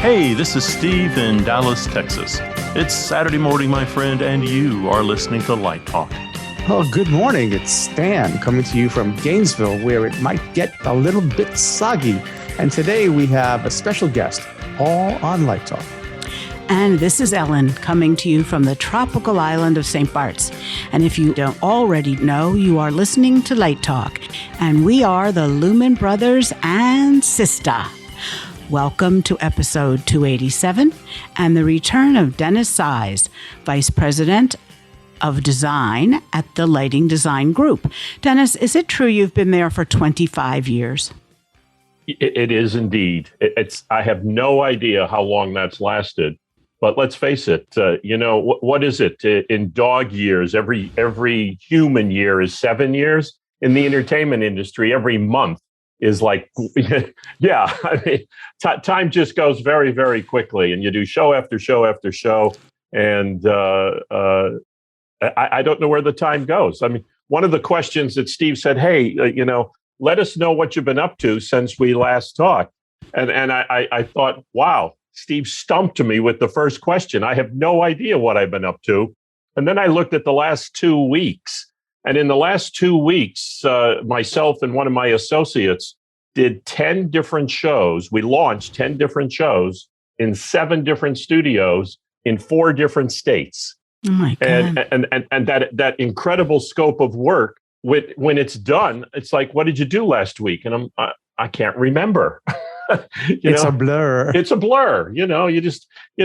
Hey, this is Steve in Dallas, Texas. It's Saturday morning, my friend, and you are listening to Light Talk. Oh, good morning. It's Stan coming to you from Gainesville, where it might get a little bit soggy. And today we have a special guest, all on Light Talk. And this is Ellen coming to you from the tropical island of St. Bart's. And if you don't already know, you are listening to Light Talk. And we are the Lumen Brothers and SISTAH. Welcome to episode 287 and the return of Dennis Size, Vice President of Design at the Lighting Design Group. Dennis, is it true you've been there for 25 years? It is indeed. I have no idea how long that's lasted. But let's face it, what is it? In dog years, every human year is 7 years. In the entertainment industry, every month is like, yeah, I mean, time just goes very, very quickly. And you do show after show after show. And I don't know where the time goes. I mean, one of the questions that Steve said, hey, let us know what you've been up to since we last talked. And I thought, wow. Steve stumped me with the first question. I have no idea what I've been up to. And then I looked at the last 2 weeks. And in the last 2 weeks, myself and one of my associates did 10 different shows. We launched 10 different shows in 7 different studios in 4 different states. Oh my God. And that incredible scope of work, when it's done, it's like, what did you do last week? And I can't remember. It's a blur. It's a blur.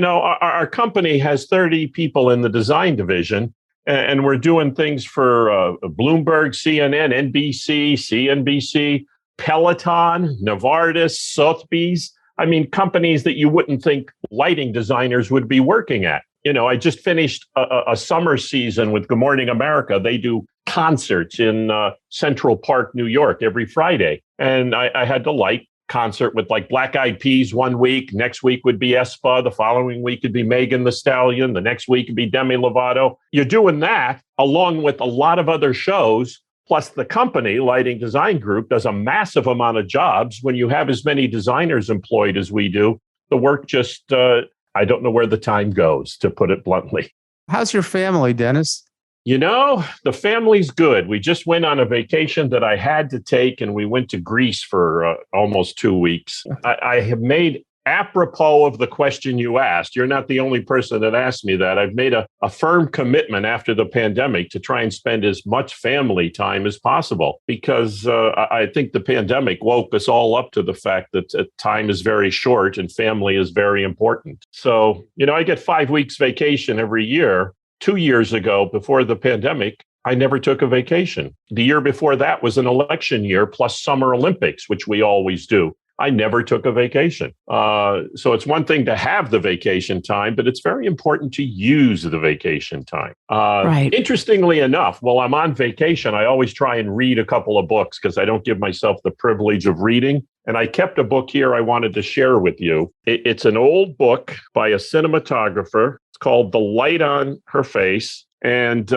Our company has 30 people in the design division, and we're doing things for Bloomberg, CNN, NBC, CNBC, Peloton, Novartis, Sotheby's. I mean, companies that you wouldn't think lighting designers would be working at. I just finished a summer season with Good Morning America. They do concerts in Central Park, New York, every Friday. And I had to light concert with like Black Eyed Peas one week. Next week would be SISTAH. The following week would be Megan Thee Stallion. The next week would be Demi Lovato. You're doing that along with a lot of other shows. Plus the company, Lighting Design Group, does a massive amount of jobs. When you have as many designers employed as we do, the work just, I don't know where the time goes, to put it bluntly. How's your family, Dennis? The family's good. We just went on a vacation that I had to take, and we went to Greece for almost 2 weeks. I have made, apropos of the question you asked, you're not the only person that asked me that. I've made a firm commitment after the pandemic to try and spend as much family time as possible, because I think the pandemic woke us all up to the fact that time is very short and family is very important. So, I get 5 weeks vacation every year. 2 years ago, before the pandemic, I never took a vacation. The year before that was an election year plus Summer Olympics, which we always do. I never took a vacation. So it's one thing to have the vacation time, but it's very important to use the vacation time. Right. Interestingly enough, while I'm on vacation, I always try and read a couple of books because I don't give myself the privilege of reading. And I kept a book here I wanted to share with you. It's an old book by a cinematographer. It's called The Light on Her Face. And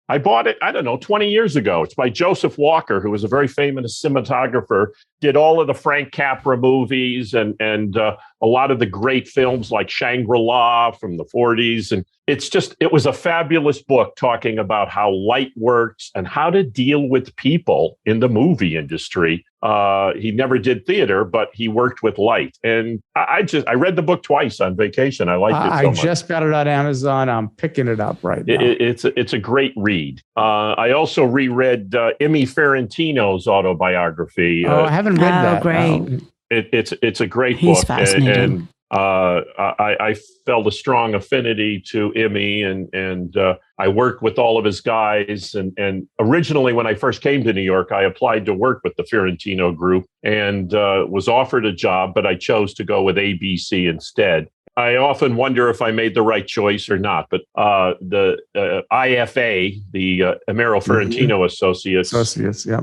I bought it, 20 years ago. It's by Joseph Walker, who was a very famous cinematographer, did all of the Frank Capra movies and a lot of the great films like Shangri-La from the 40s. And it was a fabulous book talking about how light works and how to deal with people in the movie industry. He never did theater, but he worked with light. And I read the book twice on vacation. I liked it so much. I just got it on Amazon. I'm picking it up right now. It's a great read. I also reread Emmy Ferrantino's autobiography. I haven't read that. Great. No. It's a great He's book. fascinating. And I felt a strong affinity to Emmy, and I worked with all of his guys. And originally, when I first came to New York, I applied to work with the Ferrantino group and was offered a job, but I chose to go with ABC instead. I often wonder if I made the right choice or not, but the IFA, the Amaro Ferrantino Associates. Yeah.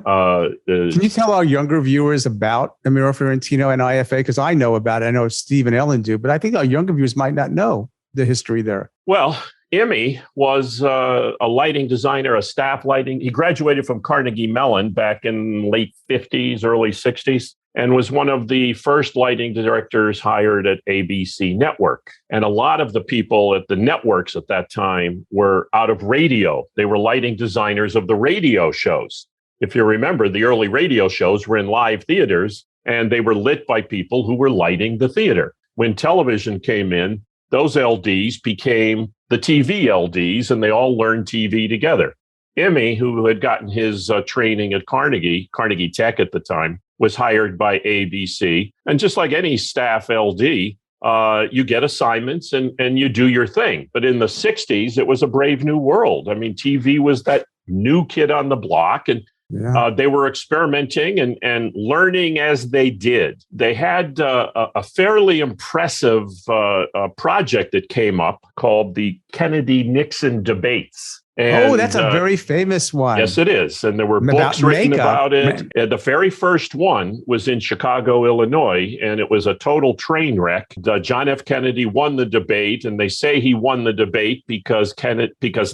Can you tell our younger viewers about Amaro Ferrantino and IFA? Because I know about it. I know Steve and Ellen do, but I think our younger viewers might not know the history there. Well, Emmy was a lighting designer, a staff lighting. He graduated from Carnegie Mellon back in late 50s, early 60s. and was one of the first lighting directors hired at ABC Network. And a lot of the people at the networks at that time were out of radio. They were lighting designers of the radio shows. If you remember, the early radio shows were in live theaters, and they were lit by people who were lighting the theater. When television came in, those LDs became the TV LDs, and they all learned TV together. Emmy, who had gotten his training at Carnegie Tech at the time, was hired by ABC. And just like any staff LD, you get assignments and you do your thing. But in the 60s, it was a brave new world. I mean, TV was that new kid on the block, and they were experimenting and learning as they did. They had a fairly impressive project that came up called the Kennedy-Nixon debates. And, that's a very famous one. Yes, it is. And there were books written about it. The very first one was in Chicago, Illinois, and it was a total train wreck. John F. Kennedy won the debate, and they say he won the debate because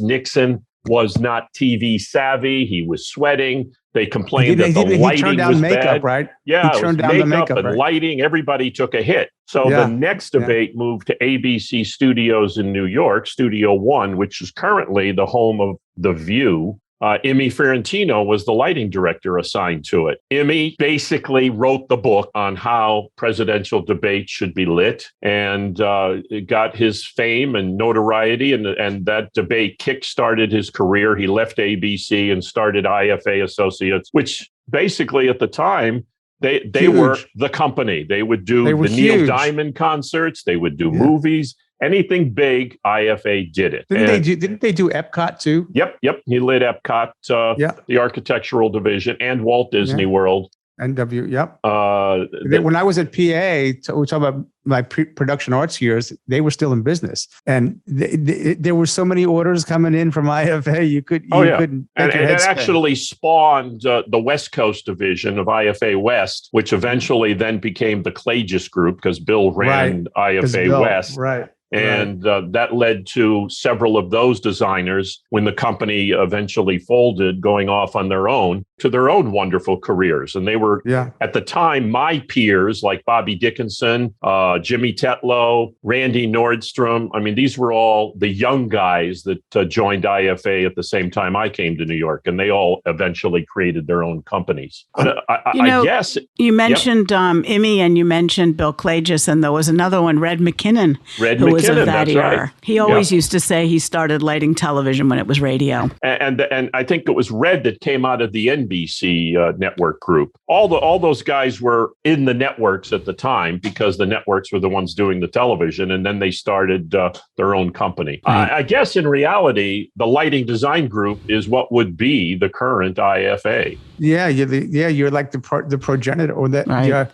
Nixon was not TV savvy. He was sweating. They complained that the lighting was bad. Right? Yeah, it was makeup and lighting. Everybody took a hit. So the next debate moved to ABC Studios in New York, Studio One, which is currently the home of The View. Emmy Fiorentino was the lighting director assigned to it. Emmy basically wrote the book on how presidential debates should be lit, and got his fame and notoriety, and that debate kick-started his career. He left ABC and started IFA Associates, which basically at the time, they were the company. They would do the Neil Diamond concerts. They would do movies. Anything big, IFA did it. Didn't they do Epcot too? Yep. He lit Epcot, the architectural division, and Walt Disney World. NW, when I was at PA, we talk about my production arts years, they were still in business. And there were so many orders coming in from IFA, you couldn't and it actually spawned the West Coast division of IFA West, which eventually then became the Clagis Group because Bill ran IFA West. Right. And that led to several of those designers, when the company eventually folded, going off on their own to their own wonderful careers. And they were, at the time, my peers like Bobby Dickinson, Jimmy Tetlow, Randy Nordstrom. I mean, these were all the young guys that joined IFA at the same time I came to New York, and they all eventually created their own companies. I guess you mentioned Emmy, and you mentioned Bill Clagis, and there was another one, Red McKinnon, who was of that era. Right. He always used to say he started lighting television when it was radio. And I think it was Red that came out of the NBC network group. All those guys were in the networks at the time because the networks were the ones doing the television, and then they started their own company. Right. I guess in reality, the lighting design group is what would be the current IFA. Yeah, you're like the progenitor, or the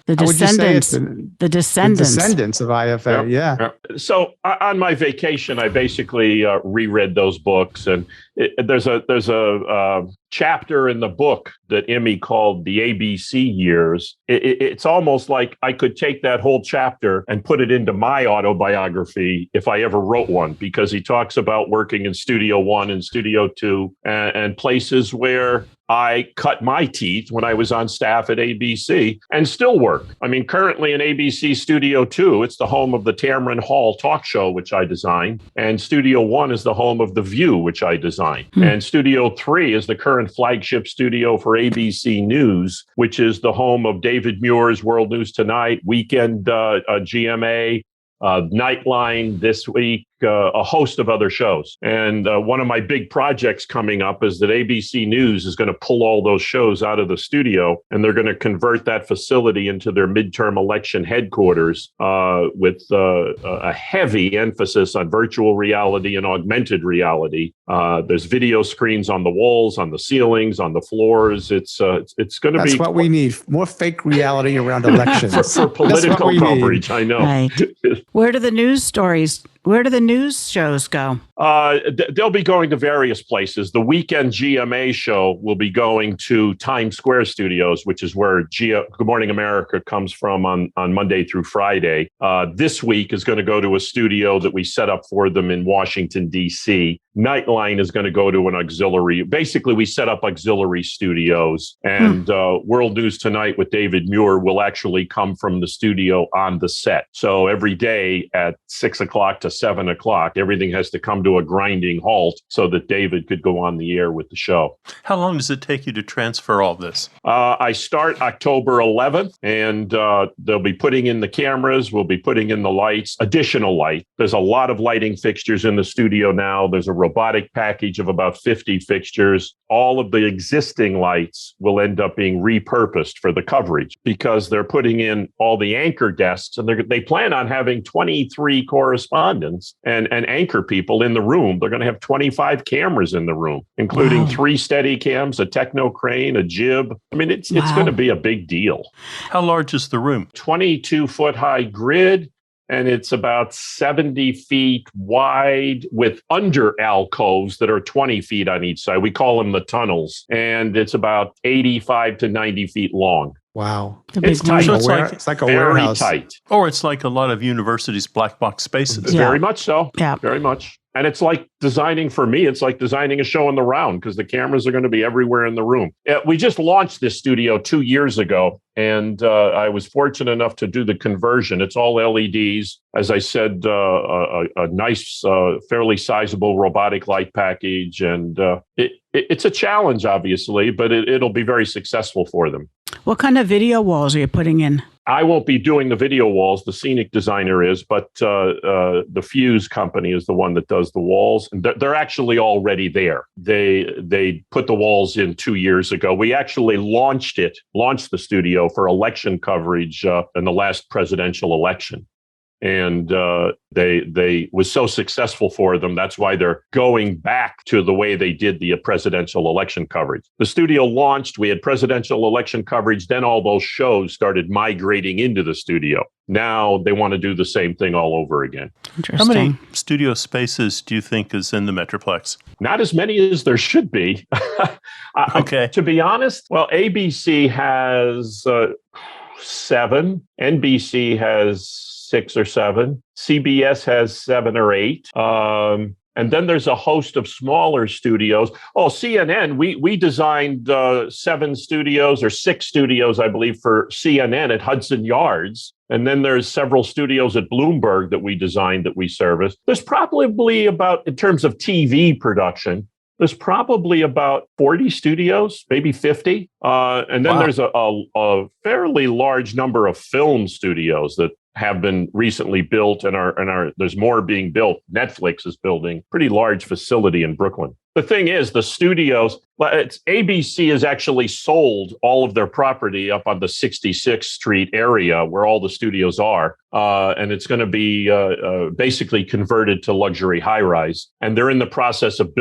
descendants. The descendants of IFA. Yep. So on my vacation, I basically reread those books, and there's a chapter in the book that Emmy called the ABC years. It's almost like I could take that whole chapter and put it into my autobiography if I ever wrote one, because he talks about working in Studio One and Studio Two and places where I cut my teeth when I was on staff at ABC and still work. I mean, currently in ABC Studio 2, it's the home of the Tamron Hall talk show, which I designed. And Studio 1 is the home of The View, which I designed. And Studio 3 is the current flagship studio for ABC News, which is the home of David Muir's World News Tonight, Weekend GMA, Nightline This Week, a host of other shows. And one of my big projects coming up is that ABC News is going to pull all those shows out of the studio, and they're going to convert that facility into their midterm election headquarters with a heavy emphasis on virtual reality and augmented reality. There's video screens on the walls, on the ceilings, on the floors. It's going to be... That's what we need. More fake reality around elections. for political coverage, I know. Right. Where do the news shows go? They'll be going to various places. The Weekend GMA show will be going to Times Square Studios, which is where Good Morning America comes from on Monday through Friday. This week is going to go to a studio that we set up for them in Washington, D.C. Nightline is going to go to an auxiliary. Basically, we set up auxiliary studios, and World News Tonight with David Muir will actually come from the studio on the set. So every day at 6 o'clock to 7 o'clock, everything has to come to a grinding halt so that David could go on the air with the show. How long does it take you to transfer all this? I start October 11th, and they'll be putting in the cameras. We'll be putting in the lights, additional light. There's a lot of lighting fixtures in the studio now. There's a robotic package of about 50 fixtures. All of the existing lights will end up being repurposed for the coverage because they're putting in all the anchor desks, and they plan on having 23 correspondents and anchor people in the room. They're going to have 25 cameras in the room, including 3 steady cams, a techno crane, a jib. I mean, it's going to be a big deal. How large is the room? 22-foot high grid. And it's about 70 feet wide with under alcoves that are 20 feet on each side. We call them the tunnels. And it's about 85 to 90 feet long. Wow. It's tight. So It's like a warehouse. Tight. Or it's like a lot of universities' black box spaces. Very much so. Yeah. Very much. And it's like designing, for me, it's like designing a show in the round because the cameras are going to be everywhere in the room. We just launched this studio 2 years ago, and I was fortunate enough to do the conversion. It's all LEDs. As I said, a nice, fairly sizable robotic light package. And it's a challenge, obviously, but it'll be very successful for them. What kind of video walls are you putting in? I won't be doing the video walls. The scenic designer is, but the Fuse company is the one that does the walls. And they're actually already there. They put the walls in 2 years ago. We actually launched the studio for election coverage in the last presidential election. And they was so successful for them. That's why they're going back to the way they did the presidential election coverage. The studio launched, we had presidential election coverage, then all those shows started migrating into the studio. Now they want to do the same thing all over again. How many studio spaces do you think is in the Metroplex? Not as many as there should be. Okay. To be honest, well, ABC has 7. NBC has 6 or 7. CBS has 7 or 8. And then there's a host of smaller studios. Oh, CNN, we designed 7 studios or 6 studios, I believe, for CNN at Hudson Yards. And then there's several studios at Bloomberg that we designed that we service. There's probably about, in terms of TV production, there's probably about 40 studios, maybe 50. And then there's a fairly large number of film studios that have been recently built and are there's more being built. Netflix is building a pretty large facility in Brooklyn. The thing is, the studios, ABC has actually sold all of their property up on the 66th Street area where all the studios are. And it's going to be basically converted to luxury high-rise. And they're in the process of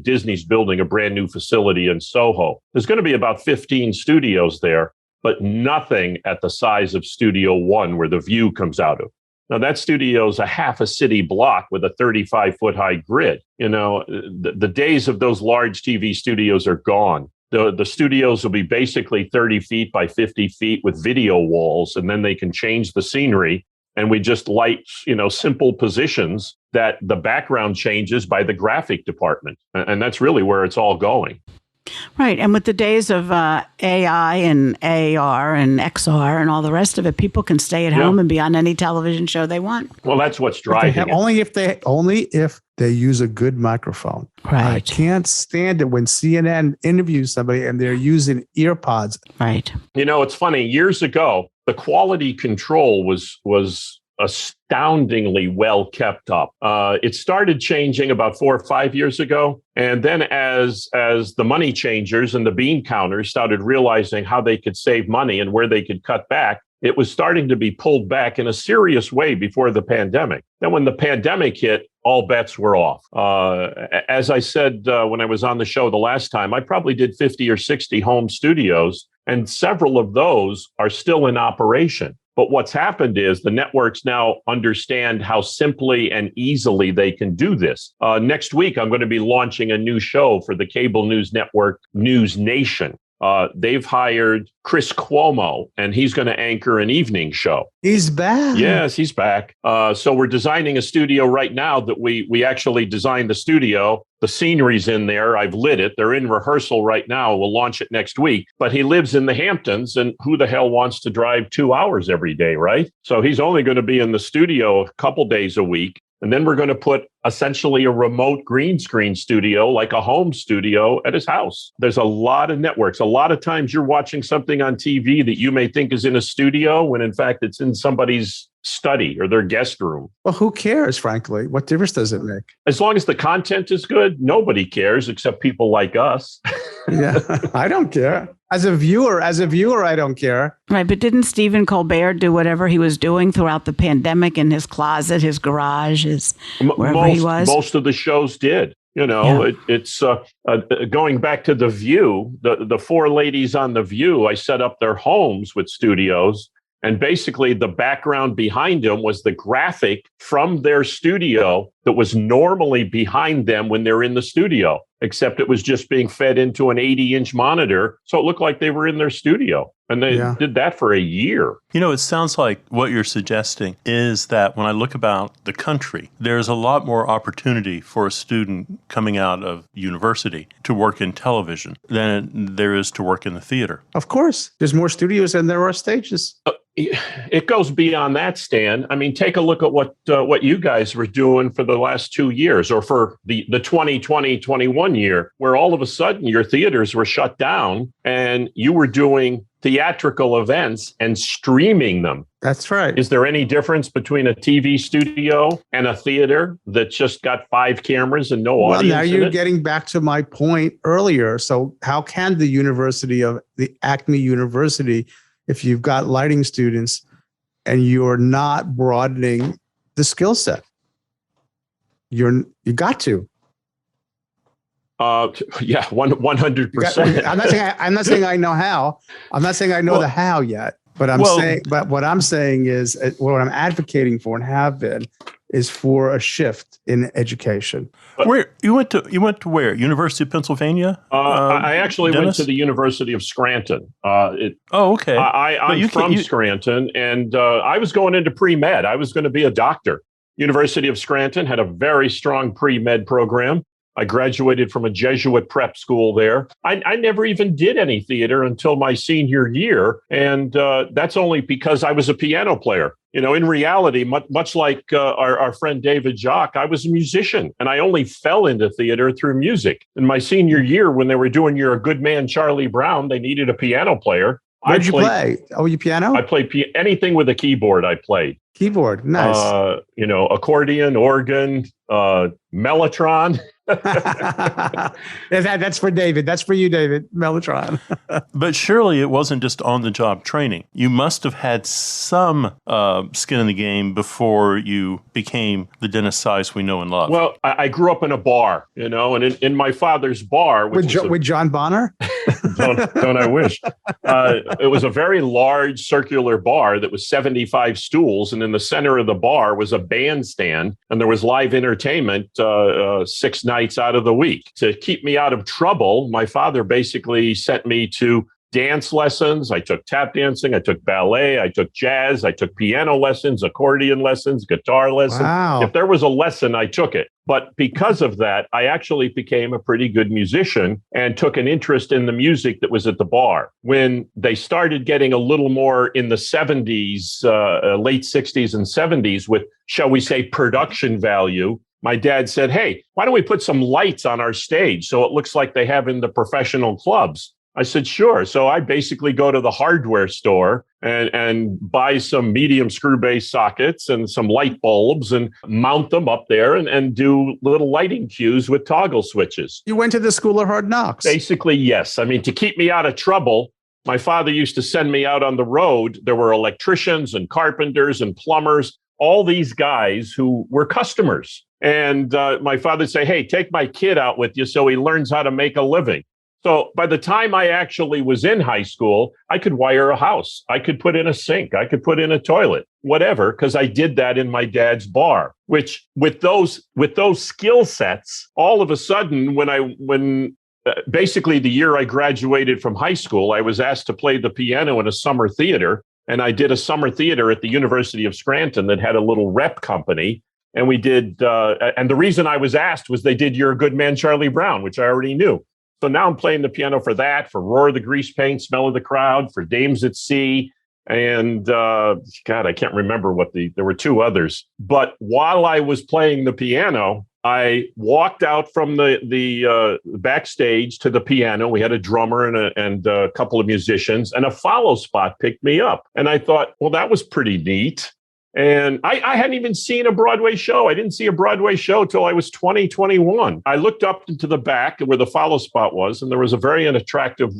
Disney's building a brand new facility in Soho. There's going to be about 15 studios there, but nothing at the size of Studio One where the view comes out of. Now, that studio is a half a city block with a 35-foot high grid. You know, the days of those large TV studios are gone. The studios will be basically 30 feet by 50 feet with video walls, and then they can change the scenery. And we just light, simple positions that the background changes by the graphic department. And that's really where it's all going. Right. And with the days of AI and AR and XR and all the rest of it, people can stay at home and be on any television show they want. Well, that's what's driving it. Only if they use a good microphone. Right. I can't stand it when CNN interviews somebody and they're using ear pods. Right. It's funny. Years ago, the quality control was astoundingly well kept up. It started changing about 4 or 5 years ago. And then as the money changers and the bean counters started realizing how they could save money and where they could cut back, it was starting to be pulled back in a serious way before the pandemic. Then when the pandemic hit, all bets were off. As I said when I was on the show the last time, I probably did 50 or 60 home studios, and several of those are still in operation. But what's happened is the networks now understand how simply and easily they can do this. Next week, I'm going to be launching a new show for the cable news network News Nation. they've hired Chris Cuomo, and he's going to anchor an evening show. He's back. Yes, he's back. So we're designing a studio right now that we actually designed the studio. The scenery's in there. I've lit it. They're in rehearsal right now. We'll launch it next week. But he lives in the Hamptons, and who the hell wants to drive 2 hours every day, right? So he's only going to be in the studio a couple days a week. And then we're going to put essentially a remote green screen studio, like a home studio at his house. There's a lot of networks. A lot of times you're watching something on TV that you may think is in a studio when in fact it's in somebody's study or their guest room. Well, who cares, frankly? What difference does it make? As long as the content is good, nobody cares except people like us. Yeah, I don't care. As a viewer, I don't care. Right, but didn't Stephen Colbert do whatever he was doing throughout the pandemic in his closet, his garage, wherever he was? Most of the shows did. You know, yeah. It's going back to The View, the four ladies on The View, I set up their homes with studios. And basically, the background behind them was the graphic from their studio that was normally behind them when they're in the studio, except it was just being fed into an 80-inch monitor. So it looked like they were in their studio. And they did that for a year. You know, it sounds like what you're suggesting is that when I look about the country, there's a lot more opportunity for a student coming out of university to work in television than there is to work in the theater. Of course. There's more studios than there are stages. It goes beyond that, Stan. I mean, take a look at what you guys were doing for the last 2 years, or for the 2020-21 year, where all of a sudden your theaters were shut down and you were doing theatrical events and streaming them. That's right. Is there any difference between a TV studio and a theater that just got 5 cameras and no audience? Well, now you're getting back to my point earlier. So how can the Acme University, if you've got lighting students and you're not broadening the skill set? You got to. Yeah, 100%. I'm not saying I know how. I'm not saying I know the how yet. But what I'm saying is what I'm advocating for and have been is for a shift in education. Where you went to where? University of Pennsylvania? I actually went to the University of Scranton. Okay. I'm from Scranton, and I was going into pre-med. I was going to be a doctor. University of Scranton had a very strong pre-med program. I graduated from a Jesuit prep school there. I never even did any theater until my senior year. And that's only because I was a piano player. You know, in reality, much like our friend David Jock, I was a musician, and I only fell into theater through music. In my senior year, when they were doing You're a Good Man, Charlie Brown, they needed a piano player. Where'd you play? Oh, you piano? I played anything with a keyboard. I played. Keyboard, nice. Accordion, organ, Mellotron. That's for David. That's for you, David. Mellotron. But surely it wasn't just on-the-job training. You must have had some skin in the game before you became the Dennis Size we know and love. Well, I grew up in a bar, and in my father's bar. With John Bonner? don't I wish. It was a very large circular bar that was 75 stools, and in the center of the bar was a bandstand, and there was live entertainment 6 nights out of the week. To keep me out of trouble, my father basically sent me to dance lessons. I took tap dancing, I took ballet, I took jazz, I took piano lessons, accordion lessons, guitar lessons. Wow. If there was a lesson, I took it. But because of that, I actually became a pretty good musician and took an interest in the music that was at the bar. When they started getting a little more in the 70s, late 60s and 70s with, shall we say, production value, my dad said, hey, why don't we put some lights on our stage so it looks like they have in the professional clubs? I said, sure. So I basically go to the hardware store and buy some medium screw base sockets and some light bulbs and mount them up there and do little lighting cues with toggle switches. You went to the School of Hard Knocks. Basically, yes. I mean, to keep me out of trouble, my father used to send me out on the road. There were electricians and carpenters and plumbers, all these guys who were customers. And my father would say, hey, take my kid out with you so he learns how to make a living. So by the time I actually was in high school, I could wire a house. I could put in a sink. I could put in a toilet, whatever, because I did that in my dad's bar, which with those skill sets, all of a sudden, when basically the year I graduated from high school, I was asked to play the piano in a summer theater. And I did a summer theater at the University of Scranton that had a little rep company. And we did, and the reason I was asked was they did You're a Good Man, Charlie Brown, which I already knew. So now I'm playing the piano for that, for Roar of the Grease Paint, Smell of the Crowd, for Dames at Sea. And God, I can't remember there were two others. But while I was playing the piano, I walked out from the backstage to the piano. We had a drummer and a couple of musicians, and a follow spot picked me up. And I thought, well, that was pretty neat. And I hadn't even seen a Broadway show. I didn't see a Broadway show till I was 21. I looked up into the back where the follow spot was, and there was a very unattractive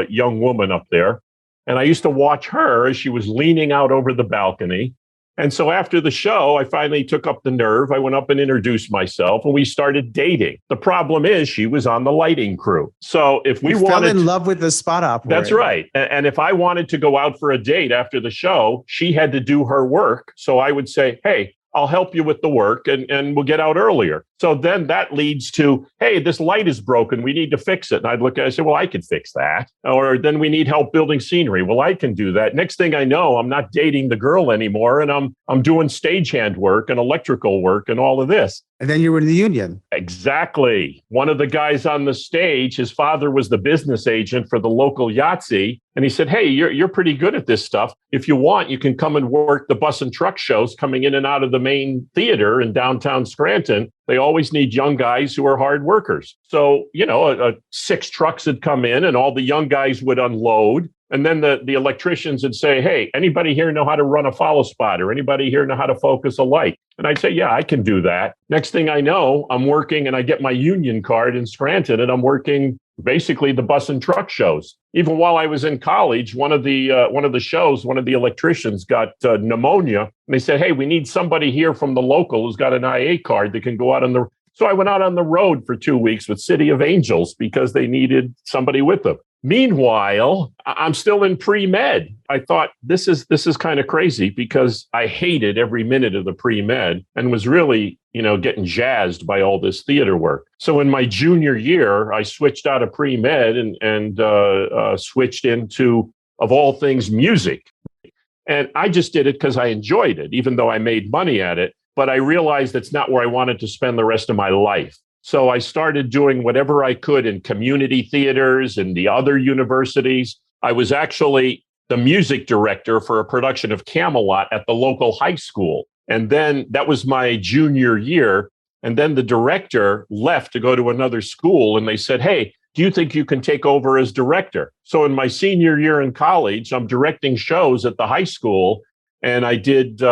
young woman up there. And I used to watch her as she was leaning out over the balcony. And so after the show, I finally took up the nerve. I went up and introduced myself, and we started dating. The problem is she was on the lighting crew. So if we fell in love with the spot operator. That's right. And if I wanted to go out for a date after the show, she had to do her work. So I would say, hey, I'll help you with the work and we'll get out earlier. So then that leads to, hey, this light is broken. We need to fix it. And I'd look at it and say, well, I can fix that. Or then we need help building scenery. Well, I can do that. Next thing I know, I'm not dating the girl anymore. And I'm doing stagehand work and electrical work and all of this. And then you were in the union. Exactly. One of the guys on the stage, his father was the business agent for the local Yahtzee. And he said, hey, you're pretty good at this stuff. If you want, you can come and work the bus and truck shows coming in and out of the main theater in downtown Scranton. They always need young guys who are hard workers. So, 6 trucks would come in and all the young guys would unload. And then the electricians would say, hey, anybody here know how to run a follow spot, or anybody here know how to focus a light? And I'd say, yeah, I can do that. Next thing I know, I'm working and I get my union card in Scranton and I'm working basically the bus and truck shows. Even while I was in college, one of the electricians got pneumonia. And they said, hey, we need somebody here from the local who's got an IA card that can go out on the. So I went out on the road for 2 weeks with City of Angels because they needed somebody with them. Meanwhile, I'm still in pre-med. I thought this is kind of crazy because I hated every minute of the pre-med and was really, getting jazzed by all this theater work. So in my junior year, I switched out of pre-med and switched into, of all things, music. And I just did it because I enjoyed it, even though I made money at it. But I realized that's not where I wanted to spend the rest of my life. So I started doing whatever I could in community theaters and the other universities. I was actually the music director for a production of Camelot at the local high school. And then that was my junior year. And then the director left to go to another school. And they said, hey, do you think you can take over as director? So in my senior year in college, I'm directing shows at the high school. And I did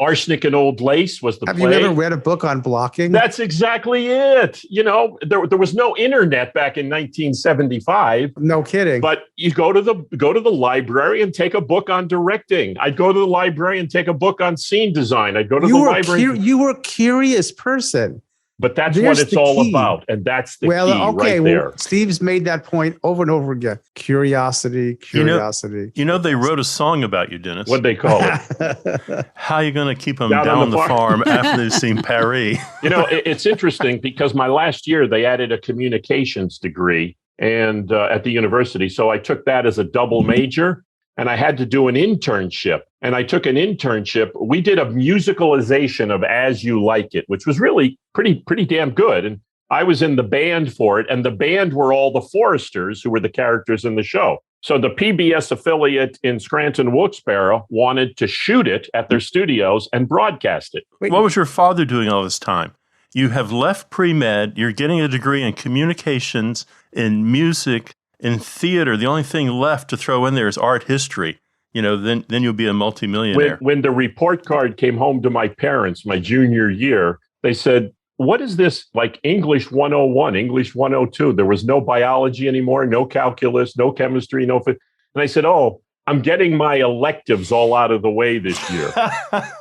Arsenic and Old Lace was the play. Have you ever read a book on blocking? That's exactly it. There was no internet back in 1975. No kidding. But you go to the library and take a book on directing. I'd go to the library and take a book on scene design. I'd go to the library. You were a curious person. But that's what it's all about. And that's the key right there. Well, Steve's made that point over and over again. Curiosity. They wrote a song about you, Dennis. What'd they call it? How are you going to keep them down on the farm after they've seen Paris? It's interesting because my last year, they added a communications degree and at the university. So I took that as a double major. And I had to do an internship. And I took an internship. We did a musicalization of As You Like It, which was really pretty damn good. And I was in the band for it. And the band were all the Foresters, who were the characters in the show. So the PBS affiliate in Scranton Wilkes-Barre wanted to shoot it at their studios and broadcast it. What was your father doing all this time? You have left pre-med. You're getting a degree in communications, in music, in theater. The only thing left to throw in there is art history. Then you'll be a multimillionaire. When the report card came home to my parents, my junior year, they said, what is this, like English 101, English 102? There was no biology anymore, no calculus, no chemistry, no. And I said, oh, I'm getting my electives all out of the way this year.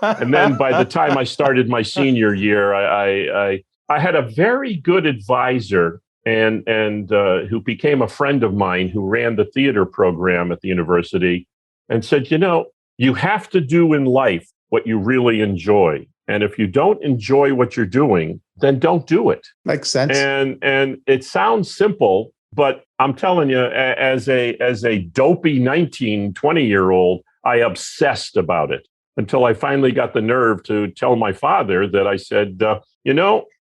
And then by the time I started my senior year, I had a very good advisor and who became a friend of mine who ran the theater program at the university and said, you have to do in life what you really enjoy. And if you don't enjoy what you're doing, then don't do it. Makes sense. And it sounds simple, but I'm telling you, as a dopey 19, 20-year-old, I obsessed about it until I finally got the nerve to tell my father that I said,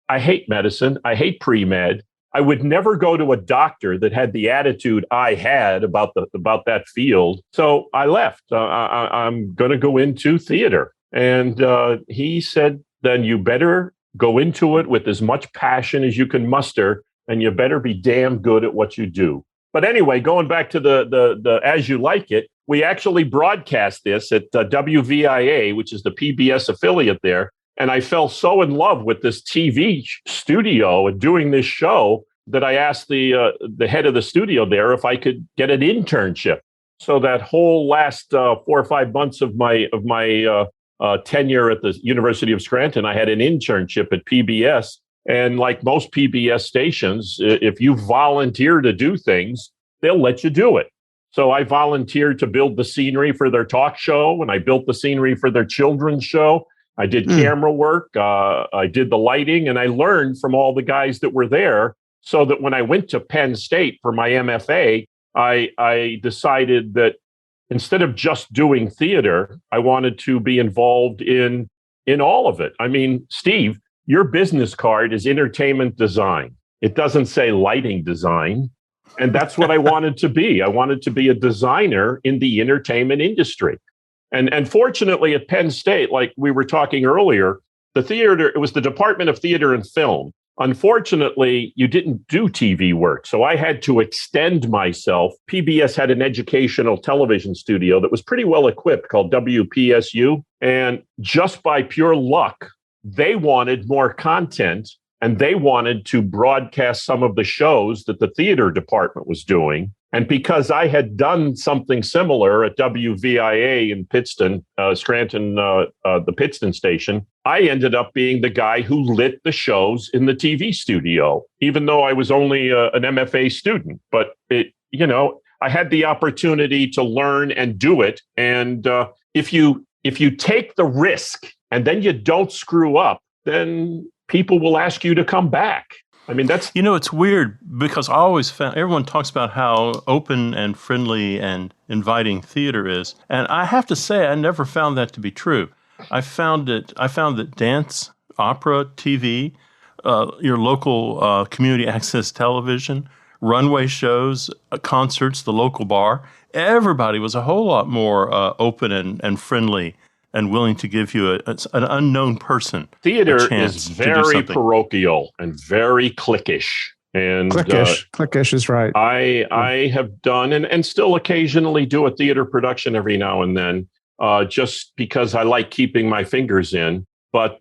I hate medicine. I hate pre-med. I would never go to a doctor that had the attitude I had about that field. So I left. I'm going to go into theater. And he said, then you better go into it with as much passion as you can muster, and you better be damn good at what you do. But anyway, going back to the As You Like It, we actually broadcast this at WVIA, which is the PBS affiliate there. And I fell so in love with this TV studio and doing this show that I asked the head of the studio there if I could get an internship. So that whole last 4 or 5 months of my tenure at the University of Scranton, I had an internship at PBS. And like most PBS stations, if you volunteer to do things, they'll let you do it. So I volunteered to build the scenery for their talk show, and I built the scenery for their children's show. I did camera work, I did the lighting, and I learned from all the guys that were there, so that when I went to Penn State for my MFA, I decided that instead of just doing theater, I wanted to be involved in all of it. I mean, Steve, your business card is entertainment design. It doesn't say lighting design. And that's what I wanted to be. I wanted to be a designer in the entertainment industry. And fortunately at Penn State, like we were talking earlier, it was the Department of Theater and Film. Unfortunately, you didn't do TV work. So I had to extend myself. PBS had an educational television studio that was pretty well equipped called WPSU. And just by pure luck, they wanted more content, and they wanted to broadcast some of the shows that the theater department was doing. And because I had done something similar at WVIA in Pittston, Scranton, the Pittston station, I ended up being the guy who lit the shows in the TV studio, even though I was only an MFA student. But I had the opportunity to learn and do it. And if you take the risk and then you don't screw up, then people will ask you to come back. I mean, that's... it's weird because I always found everyone talks about how open and friendly and inviting theater is. And I have to say, I never found that to be true. I found that dance, opera, TV, your local community access television, runway shows, concerts, the local bar, everybody was a whole lot more open and friendly and willing to give you an unknown person. Theater is very parochial and very cliquish. And cliquish is right. I have done and still occasionally do a theater production every now and then, just because I like keeping my fingers in. But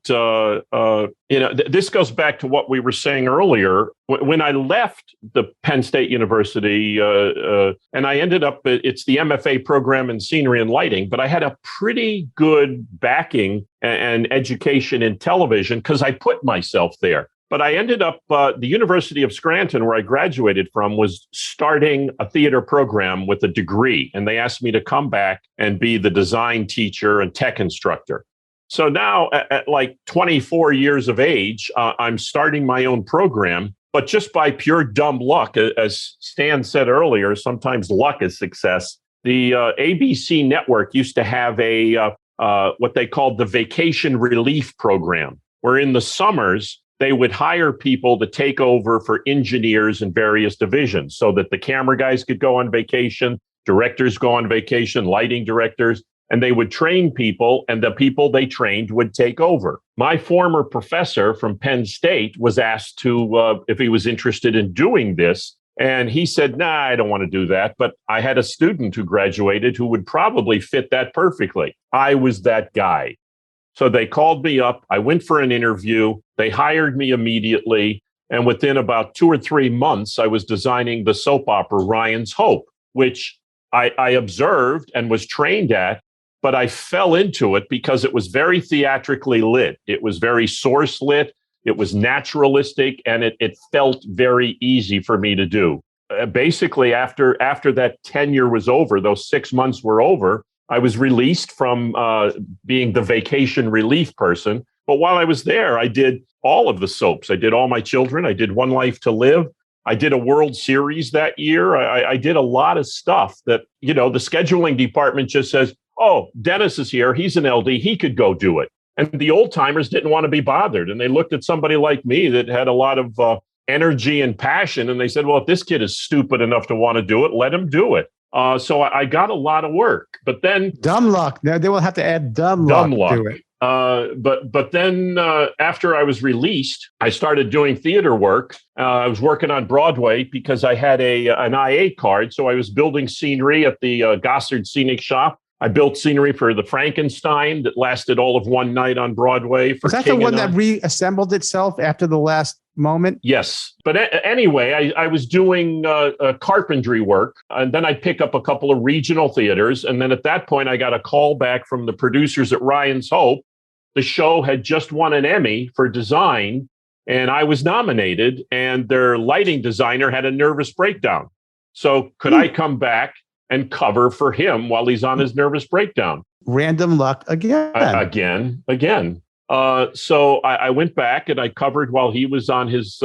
this goes back to what we were saying earlier. When I left the Penn State University, and I ended up, it's the MFA program in scenery and lighting, but I had a pretty good backing and education in television because I put myself there. But I ended up, the University of Scranton, where I graduated from, was starting a theater program with a degree. And they asked me to come back and be the design teacher and tech instructor. So now at like 24 years of age, I'm starting my own program, but just by pure dumb luck, as Stan said earlier, sometimes luck is success. The ABC network used to have what they called the vacation relief program, where in the summers, they would hire people to take over for engineers in various divisions so that the camera guys could go on vacation, directors go on vacation, lighting directors, and they would train people, and the people they trained would take over. My former professor from Penn State was asked to, if he was interested in doing this, and he said, nah, I don't want to do that. But I had a student who graduated who would probably fit that perfectly. I was that guy. So they called me up. I went for an interview. They hired me immediately. And within about 2 or 3 months, I was designing the soap opera Ryan's Hope, which I observed and was trained at. But I fell into it because it was very theatrically lit. It was very source lit. It was naturalistic, and it felt very easy for me to do. Basically, after that tenure was over, those 6 months were over, I was released from being the vacation relief person. But while I was there, I did all of the soaps. I did All My Children. I did One Life to Live. I did a World Series that year. I did a lot of stuff that, the scheduling department just says, oh, Dennis is here. He's an LD. He could go do it. And the old timers didn't want to be bothered. And they looked at somebody like me that had a lot of energy and passion. And they said, well, if this kid is stupid enough to want to do it, let him do it. So I got a lot of work. But then dumb luck. Now they will have to add dumb luck to it. But then after I was released, I started doing theater work. I was working on Broadway because I had an IA card. So I was building scenery at the Gossard Scenic Shop. I built scenery for the Frankenstein that lasted all of one night on Broadway. Was that the one that reassembled itself after the last moment? Yes. But anyway, I was doing carpentry work, and then I'd pick up a couple of regional theaters. And then at that point, I got a call back from the producers at Ryan's Hope. The show had just won an Emmy for design, and I was nominated, and their lighting designer had a nervous breakdown. So could I come back and cover for him while he's on his nervous breakdown? Random luck again. Again. So I went back and I covered while he was on his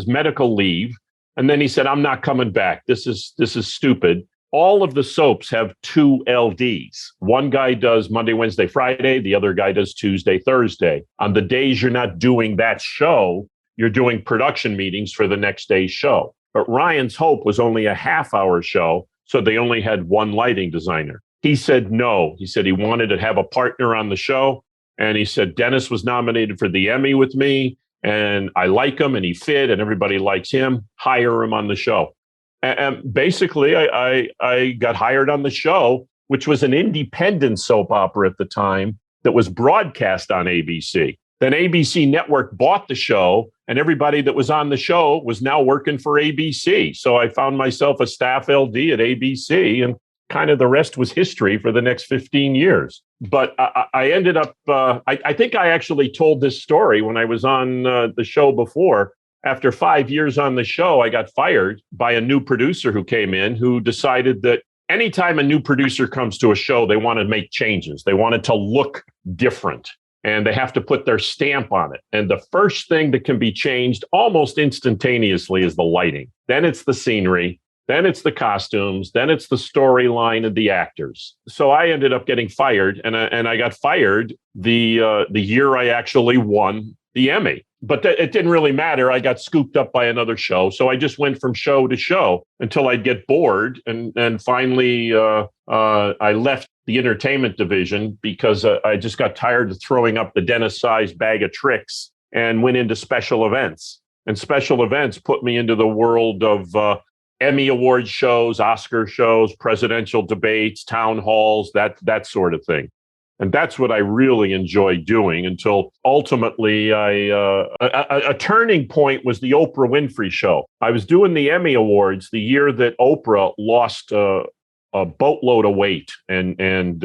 medical leave. And then he said, I'm not coming back. This is stupid. All of the soaps have 2 LDs. One guy does Monday, Wednesday, Friday. The other guy does Tuesday, Thursday. On the days you're not doing that show, you're doing production meetings for the next day's show. But Ryan's Hope was only a half-hour show, so they only had one lighting designer. He said no. He said he wanted to have a partner on the show. And he said, Dennis was nominated for the Emmy with me, and I like him, and he fit, and everybody likes him. Hire him on the show. And basically, I got hired on the show, which was an independent soap opera at the time that was broadcast on ABC. Then ABC Network bought the show, and everybody that was on the show was now working for ABC. So I found myself a staff LD at ABC, and kind of the rest was history for the next 15 years. But I ended up, I think I actually told this story when I was on the show before. After 5 years on the show, I got fired by a new producer who came in, who decided that anytime a new producer comes to a show, they want to make changes. They want it to look different, and they have to put their stamp on it. And the first thing that can be changed almost instantaneously is the lighting. Then it's the scenery. Then it's the costumes. Then it's the storyline of the actors. So I ended up getting fired, and I got fired the year I actually won the Emmy. But it didn't really matter. I got scooped up by another show. So I just went from show to show until I'd get bored. And finally, I left the entertainment division because I just got tired of throwing up the Dennis-sized bag of tricks and went into special events. And special events put me into the world of Emmy Award shows, Oscar shows, presidential debates, town halls, that sort of thing. And that's what I really enjoyed doing until ultimately a turning point was the Oprah Winfrey Show. I was doing the Emmy Awards the year that Oprah lost a boatload of weight, and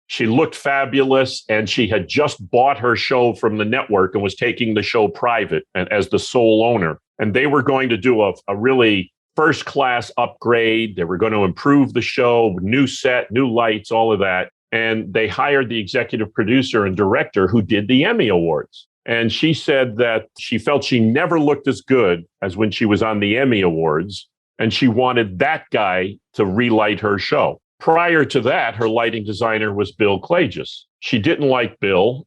she looked fabulous, and she had just bought her show from the network and was taking the show private and as the sole owner. And they were going to do a really first-class upgrade. They were going to improve the show, new set, new lights, all of that. And they hired the executive producer and director who did the Emmy Awards. And she said that she felt she never looked as good as when she was on the Emmy Awards. And she wanted that guy to relight her show. Prior to that, her lighting designer was Bill Klages. She didn't like Bill.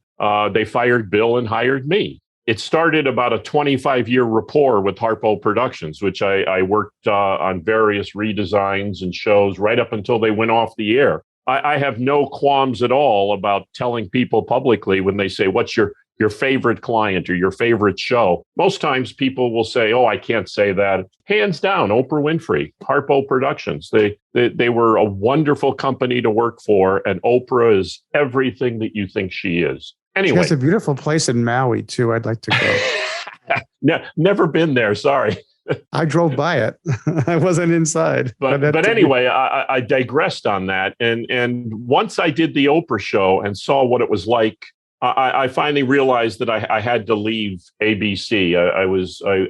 They fired Bill and hired me. It started about a 25-year rapport with Harpo Productions, which I worked on various redesigns and shows right up until they went off the air. I have no qualms at all about telling people publicly when they say, what's your favorite client or your favorite show? Most times people will say, oh, I can't say that. Hands down, Oprah Winfrey, Harpo Productions. They were a wonderful company to work for, and Oprah is everything that you think she is. Anyway. She has a beautiful place in Maui, too. I'd like to go. Never been there, sorry. I drove by it. I wasn't inside. But anyway, I digressed on that. And once I did the Oprah show and saw what it was like, I finally realized that I had to leave ABC.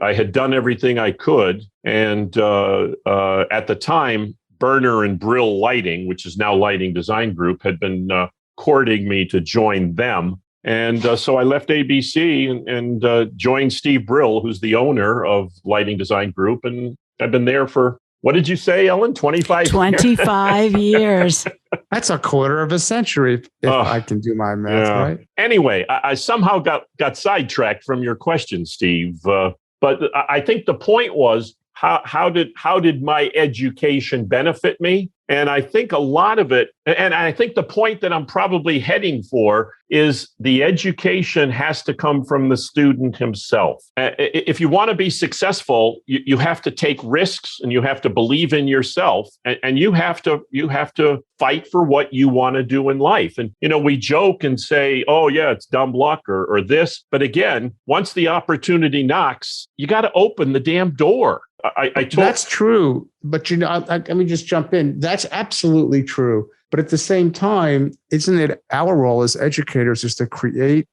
I had done everything I could. And at the time, Burner and Brill Lighting, which is now Lighting Design Group, had been courting me to join them. And so I left ABC and joined Steve Brill, who's the owner of Lighting Design Group. And I've been there for, what did you say, Ellen? 25 years. That's a quarter of a century, if I can do my math right. Anyway, I somehow got sidetracked from your question, Steve. But I think the point was, how did my education benefit me? And I think a lot of it, and I think the point that I'm probably heading for is the education has to come from the student himself. If you want to be successful, you have to take risks and you have to believe in yourself, and you have to fight for what you want to do in life. And, we joke and say, oh yeah, it's dumb luck or this. But again, once the opportunity knocks, you got to open the damn door. That's true. But, let me just jump in. That's absolutely true. But at the same time, isn't it our role as educators is to create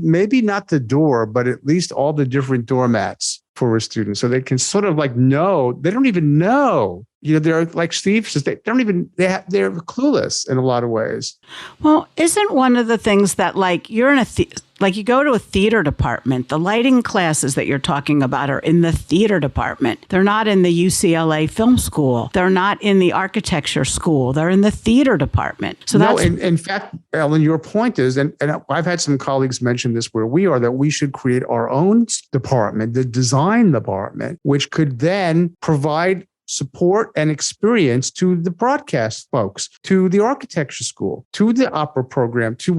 maybe not the door, but at least all the different doormats for a student so they can sort of know, they don't even know. They're like Steve says, they're clueless in a lot of ways. Well, isn't one of the things that you're in you go to a theater department, the lighting classes that you're talking about are in the theater department. They're not in the UCLA film school. They're not in the architecture school. They're in the theater department. So that's in fact, Ellen, your point is, and I've had some colleagues mention this where we are, that we should create our own department, the design department, which could then provide support and experience to the broadcast folks, to the architecture school, to the opera program, to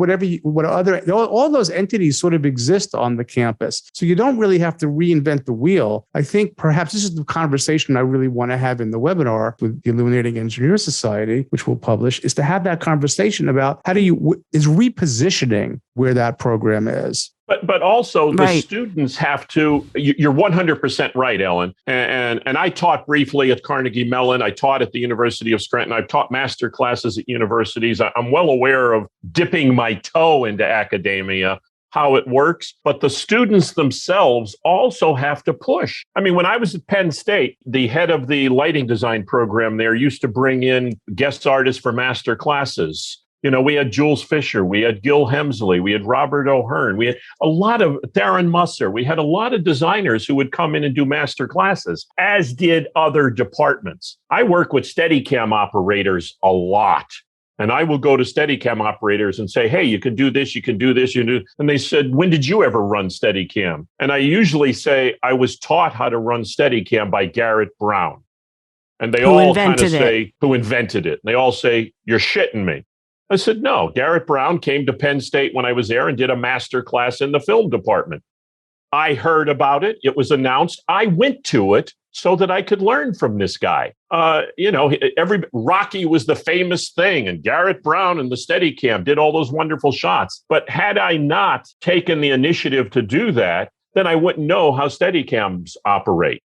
all those entities sort of exist on the campus. So you don't really have to reinvent the wheel. I think perhaps this is the conversation I really want to have in the webinar with the Illuminating Engineer Society, which we'll publish, is to have that conversation about is repositioning where that program is. But also the students have to, you're 100% right, Ellen. And I taught briefly at Carnegie Mellon. I taught at the University of Scranton. I've taught master classes at universities. I'm well aware of dipping my toe into academia, how it works. But the students themselves also have to push. I mean, when I was at Penn State, the head of the lighting design program there used to bring in guest artists for master classes. We had Jules Fisher, we had Gil Hemsley, we had Robert O'Hearn, we had a lot of Darren Musser. We had a lot of designers who would come in and do master classes, as did other departments. I work with Steadicam operators a lot. And I will go to Steadicam operators and say, hey, you can do this, you can do this, you do. And they said, when did you ever run Steadicam? And I usually say, I was taught how to run Steadicam by Garrett Brown. And they all kind of say, who invented it? And they all say, you're shitting me. I said, no, Garrett Brown came to Penn State when I was there and did a master class in the film department. I heard about it. It was announced. I went to it so that I could learn from this guy. Rocky was the famous thing, and Garrett Brown and the Steadicam did all those wonderful shots. But had I not taken the initiative to do that, then I wouldn't know how Steadicams operate.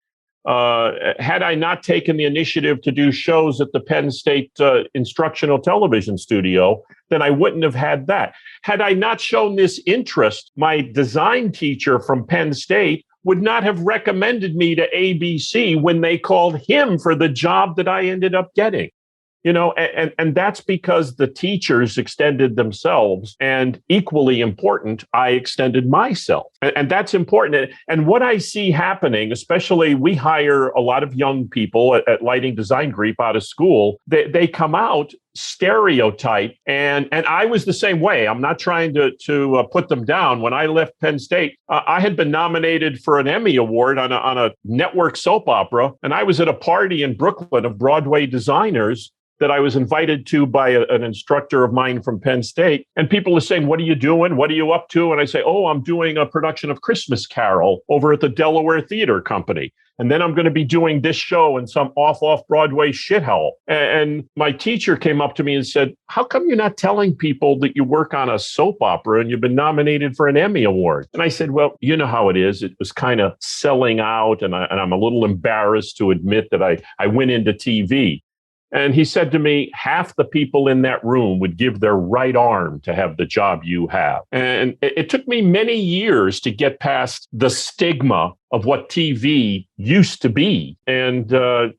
Had I not taken the initiative to do shows at the Penn State Instructional Television Studio, then I wouldn't have had that. Had I not shown this interest, my design teacher from Penn State would not have recommended me to ABC when they called him for the job that I ended up getting. And that's because the teachers extended themselves, and equally important, I extended myself. And that's important. And what I see happening, especially we hire a lot of young people at Lighting Design Group out of school, they come out stereotype. And I was the same way. I'm not trying to put them down. When I left Penn State, I had been nominated for an Emmy Award on a network soap opera. And I was at a party in Brooklyn of Broadway designers that I was invited to by an instructor of mine from Penn State. And people are saying, what are you doing? What are you up to? And I say, oh, I'm doing a production of Christmas Carol over at the Delaware Theater Company. And then I'm going to be doing this show in some off-Broadway shithole. And my teacher came up to me and said, how come you're not telling people that you work on a soap opera and you've been nominated for an Emmy Award? And I said, well, you know how it is. It was kind of selling out. And I'm a little embarrassed to admit that I went into TV. And he said to me, half the people in that room would give their right arm to have the job you have. And it took me many years to get past the stigma of what TV used to be. And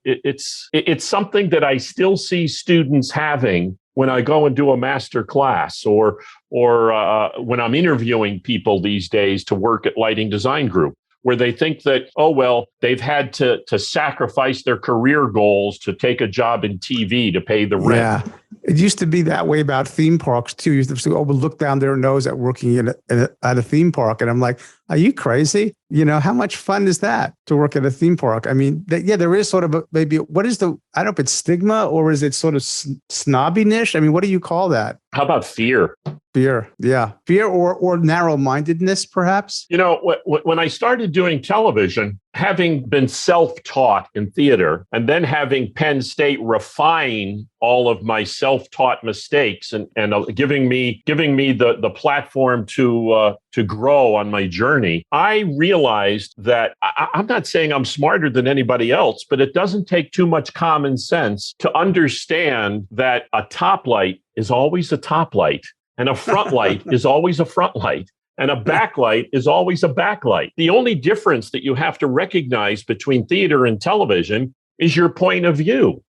it's something that I still see students having when I go and do a master class or when I'm interviewing people these days to work at Lighting Design Group, where they think that, oh, well, they've had to sacrifice their career goals to take a job in TV to pay the rent. Yeah. It used to be that way about theme parks, too. You used to say, oh, we'll look down their nose at working at a theme park. And I'm like, are you crazy? You know, how much fun is that to work at a theme park? I mean, there is sort of I don't know if it's stigma or is it sort of snobbiness? I mean, what do you call that? How about fear? Fear, yeah. Fear or narrow-mindedness, perhaps? You know, when I started doing television, having been self-taught in theater and then having Penn State refine all of my self-taught mistakes and giving me the platform to grow on my journey, I realized that I'm not saying I'm smarter than anybody else, but it doesn't take too much common sense to understand that a top light is always a top light and a front light is always a front light. And a backlight is always a backlight. The only difference that you have to recognize between theater and television is your point of view.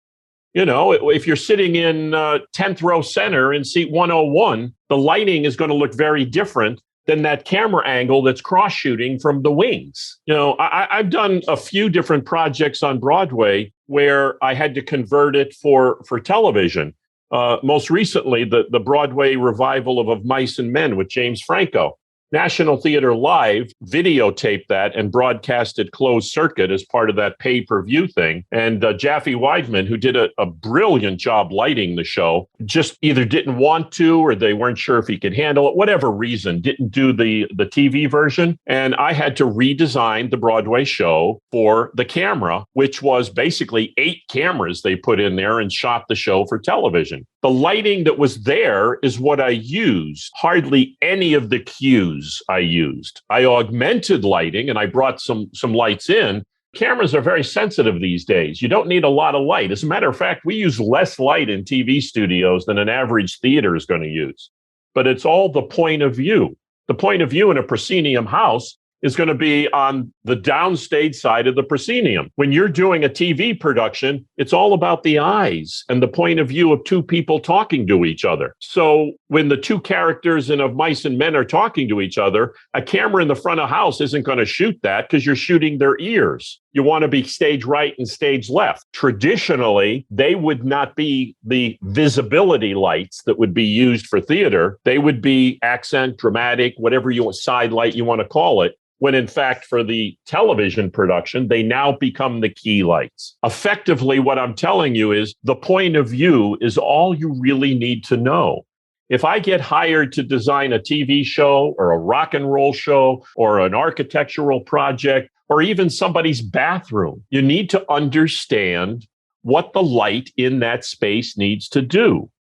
You know, if you're sitting in 10th row center in seat 101, the lighting is going to look very different than that camera angle that's cross shooting from the wings. You know, I've done a few different projects on Broadway where I had to convert it for television. Most recently, the Broadway revival of Mice and Men with James Franco. National Theater Live videotaped that and broadcasted closed circuit as part of that pay-per-view thing. And Jaffe Weidman, who did a brilliant job lighting the show, just either didn't want to or they weren't sure if he could handle it, whatever reason, didn't do the TV version. And I had to redesign the Broadway show for the camera, which was basically 8 cameras they put in there and shot the show for television. The lighting that was there is what I used. Hardly any of the cues I used. I augmented lighting and I brought some lights in. Cameras are very sensitive these days. You don't need a lot of light. As a matter of fact, we use less light in TV studios than an average theater is going to use. But it's all the point of view. The point of view in a proscenium house is going to be on the downstage side of the proscenium. When you're doing a TV production, it's all about the eyes and the point of view of two people talking to each other. So when the two characters in Of Mice and Men are talking to each other, a camera in the front of house isn't going to shoot that because you're shooting their ears. You want to be stage right and stage left. Traditionally, they would not be the visibility lights that would be used for theater. They would be accent, dramatic, whatever side light you want to call it. When in fact, for the television production, they now become the key lights. Effectively, what I'm telling you is the point of view is all you really need to know. If I get hired to design a TV show or a rock and roll show or an architectural project or even somebody's bathroom, you need to understand what the light in that space needs to do.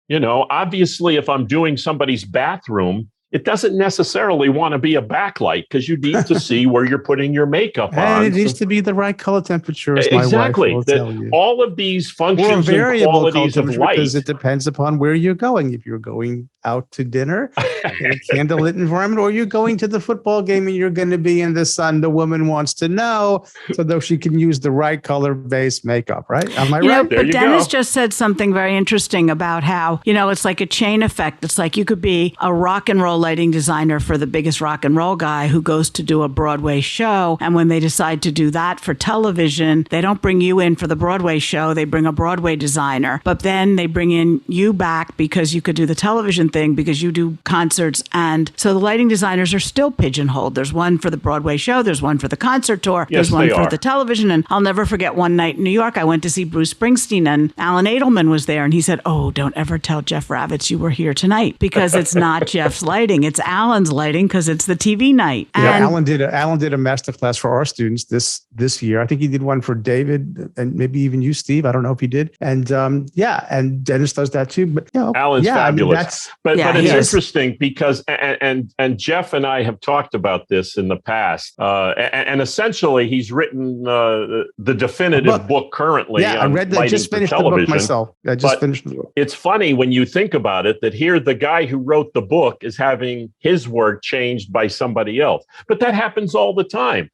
You know, obviously, if I'm doing somebody's bathroom, it doesn't necessarily want to be a backlight because you need to see where you're putting your makeup on. And it needs to be the right color temperature, as my wife will tell you. All of these functions and qualities of light. Because it depends upon where you're going. If you're going out to dinner in a candlelit environment, or you're going to the football game and you're going to be in the sun, the woman wants to know so that she can use the right color-based makeup, right? Am I right? But Dennis just said something very interesting about how, you know, it's like a chain effect. It's like you could be a rock and roll lighting designer for the biggest rock and roll guy who goes to do a Broadway show. And when they decide to do that for television, they don't bring you in for the Broadway show. They bring a Broadway designer. But then they bring in you back because you could do the television thing because you do concerts. And so the lighting designers are still pigeonholed. There's one for the Broadway show. There's one for the concert tour. Yes, there's one for the television. And I'll never forget one night in New York, I went to see Bruce Springsteen and Alan Edelman was there. And he said, "Oh, don't ever tell Jeff Ravitz you were here tonight because it's not Jeff's lighting. lighting. It's Alan's lighting because it's the TV night. Yeah, And Alan did a masterclass for our students this year. I think he did one for David and maybe even you, Steve. I don't know if he did. And and Dennis does that too. But Alan's fabulous. But it's interesting because and Jeff and I have talked about this in the past. And essentially, he's written the definitive book currently. Yeah, I read that. I just finished the book myself. Finished the book. It's funny when you think about it that here the guy who wrote the book is having his work changed by somebody else. But that happens all the time.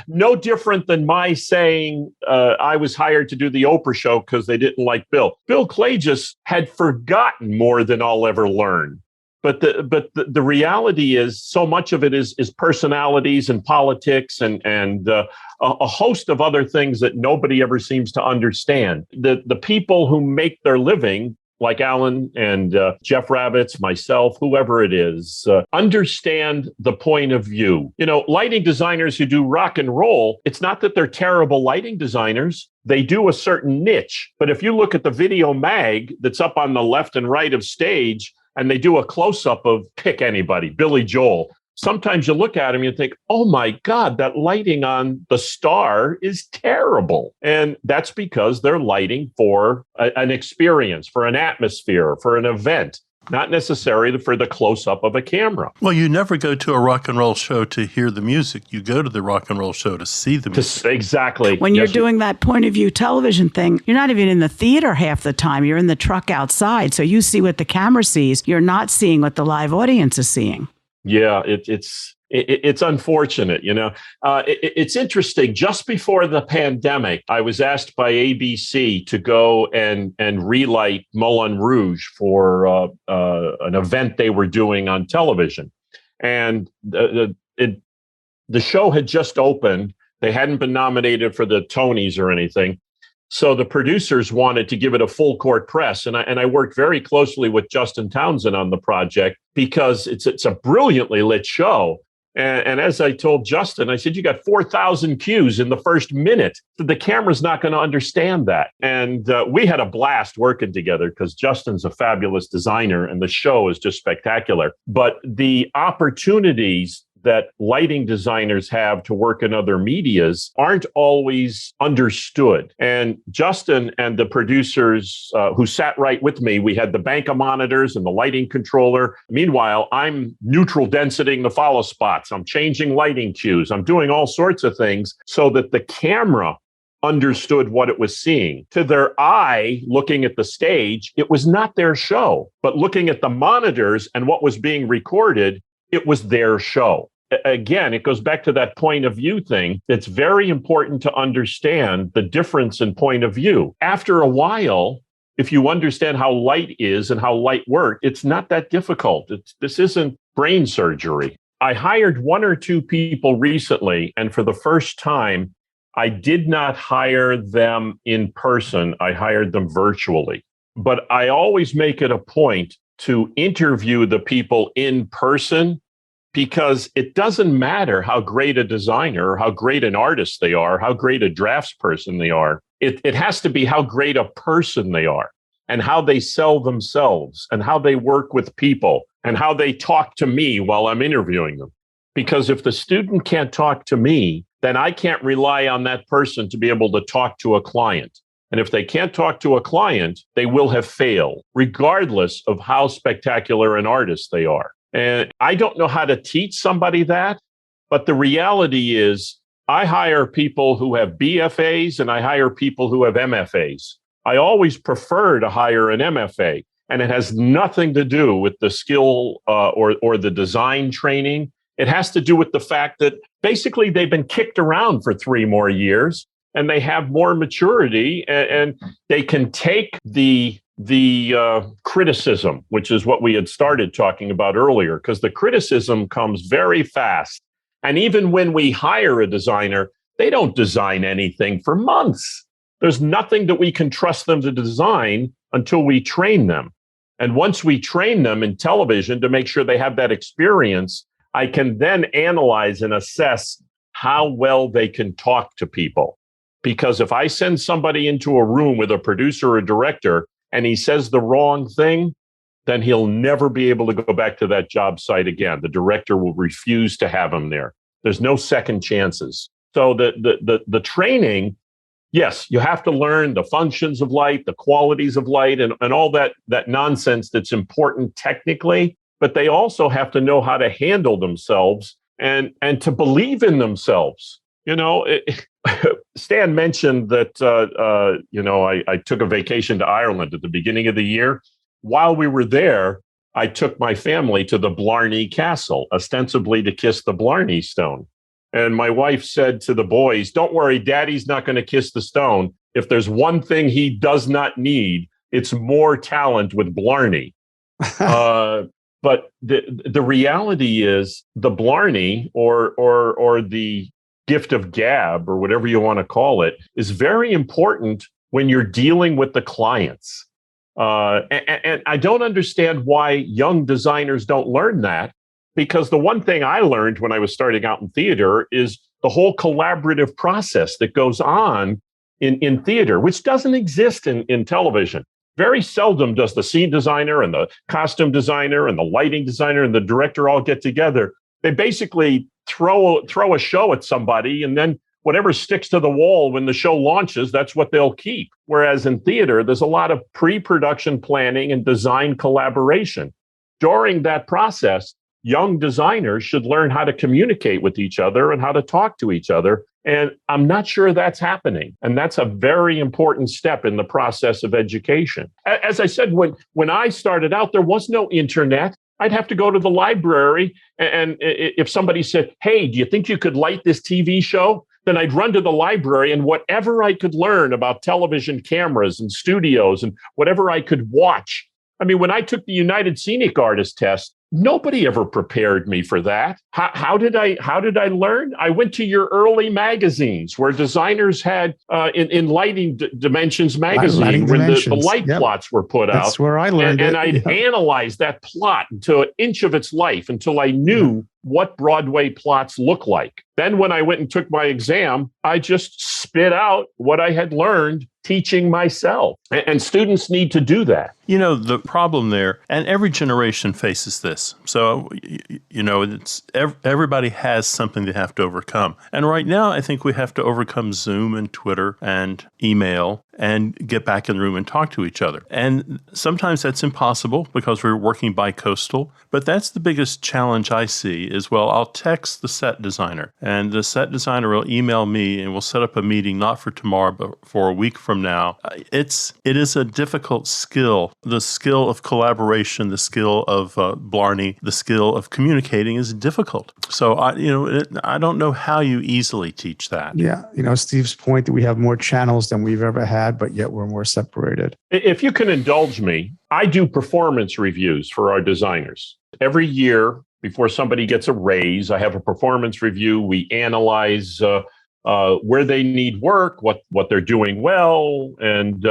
No different than my saying I was hired to do the Oprah show because they didn't like Bill. Bill Clay just had forgotten more than I'll ever learn. But the reality is so much of it is personalities and politics and a host of other things that nobody ever seems to understand. The people who make their living, like Alan and Jeff Ravitz, myself, whoever it is, understand the point of view. Lighting designers who do rock and roll, it's not that they're terrible lighting designers. They do a certain niche. But if you look at the video mag that's up on the left and right of stage, and they do a close-up of pick anybody, Billy Joel, sometimes you look at him and you think, oh my God, that lighting on the star is terrible. And that's because they're lighting for an experience, for an atmosphere, for an event, not necessarily for the close-up of a camera. Well, you never go to a rock and roll show to hear the music. You go to the rock and roll show to see the music. Exactly. When you're doing that point of view television thing, you're not even in the theater half the time. You're in the truck outside. So you see what the camera sees. You're not seeing what the live audience is seeing. Yeah, it's unfortunate, It's interesting. Just before the pandemic, I was asked by ABC to go and relight Moulin Rouge for an event they were doing on television, and the show had just opened. They hadn't been nominated for the Tonys or anything. So the producers wanted to give it a full court press. And I worked very closely with Justin Townsend on the project because it's a brilliantly lit show. And as I told Justin, I said, you got 4,000 cues in the first minute. The camera's not going to understand that. And we had a blast working together because Justin's a fabulous designer and the show is just spectacular. But the opportunities that lighting designers have to work in other medias aren't always understood. And Justin and the producers who sat right with me, we had the bank of monitors and the lighting controller. Meanwhile, I'm neutral densitying the follow spots. I'm changing lighting cues. I'm doing all sorts of things so that the camera understood what it was seeing. To their eye, looking at the stage, it was not their show. But looking at the monitors and what was being recorded, it was their show. Again, it goes back to that point of view thing. It's very important to understand the difference in point of view. After a while, if you understand how light is and how light works, it's not that difficult. This isn't brain surgery. I hired one or two people recently, and for the first time, I did not hire them in person. I hired them virtually. But I always make it a point to interview the people in person, because it doesn't matter how great a designer or how great an artist they are, how great a draftsperson they are. It has to be how great a person they are and how they sell themselves and how they work with people and how they talk to me while I'm interviewing them. Because if the student can't talk to me, then I can't rely on that person to be able to talk to a client. And if they can't talk to a client, they will have failed, regardless of how spectacular an artist they are. And I don't know how to teach somebody that, but the reality is I hire people who have BFAs and I hire people who have MFAs. I always prefer to hire an MFA, and it has nothing to do with the skill or the design training. It has to do with the fact that basically they've been kicked around for 3 more years and they have more maturity and they can take the criticism, which is what we had started talking about earlier, because the criticism comes very fast. And even when we hire a designer, they don't design anything for months. There's nothing that we can trust them to design until we train them. And once we train them in television to make sure they have that experience, I can then analyze and assess how well they can talk to people. Because if I send somebody into a room with a producer or a director and he says the wrong thing, then he'll never be able to go back to that job site again. The director will refuse to have him there. There's no second chances. So the training, yes, you have to learn the functions of light, the qualities of light, and all that nonsense that's important technically, but they also have to know how to handle themselves and to believe in themselves. Stan mentioned that, I took a vacation to Ireland at the beginning of the year. While we were there, I took my family to the Blarney Castle, ostensibly to kiss the Blarney Stone. And my wife said to the boys, don't worry, Daddy's not going to kiss the stone. If there's one thing he does not need, it's more talent with Blarney. But the reality is the Blarney or the gift of gab, or whatever you want to call it, is very important when you're dealing with the clients. And I don't understand why young designers don't learn that. Because the one thing I learned when I was starting out in theater is the whole collaborative process that goes on in theater, which doesn't exist in television. Very seldom does the scene designer and the costume designer and the lighting designer and the director all get together. They basically throw a show at somebody, and then whatever sticks to the wall when the show launches, that's what they'll keep. Whereas in theater, there's a lot of pre-production planning and design collaboration. During that process, young designers should learn how to communicate with each other and how to talk to each other. And I'm not sure that's happening. And that's a very important step in the process of education. As I said, when I started out, there was no internet. I'd have to go to the library. And if somebody said, hey, do you think you could light this TV show? Then I'd run to the library, and whatever I could learn about television cameras and studios and whatever I could watch. I mean, when I took the United Scenic Artist test, nobody ever prepared me for that. How did I learn? I went to your early magazines where designers had in Lighting Dimensions magazine when the light plots were put out. That's where I learned it. And I'd analyze that plot to an inch of its life until I knew what Broadway plots look like. Then when I went and took my exam, I just spit out what I had learned teaching myself. And students need to do that. The problem there, and every generation faces this. So, it's everybody has something they have to overcome. And right now, I think we have to overcome Zoom and Twitter and email and get back in the room and talk to each other. And sometimes that's impossible because we're working bi-coastal. But that's the biggest challenge I see is, I'll text the set designer, and the set designer will email me, and we'll set up a meeting, not for tomorrow, but for a week from now. It is a difficult skill. The skill of collaboration, the skill of Blarney, the skill of communicating is difficult. So I don't know how you easily teach that. Yeah, Steve's point that we have more channels than we've ever had, but yet we're more separated. If you can indulge me, I do performance reviews for our designers. Every year, before somebody gets a raise, I have a performance review. We analyze where they need work, what they're doing well, and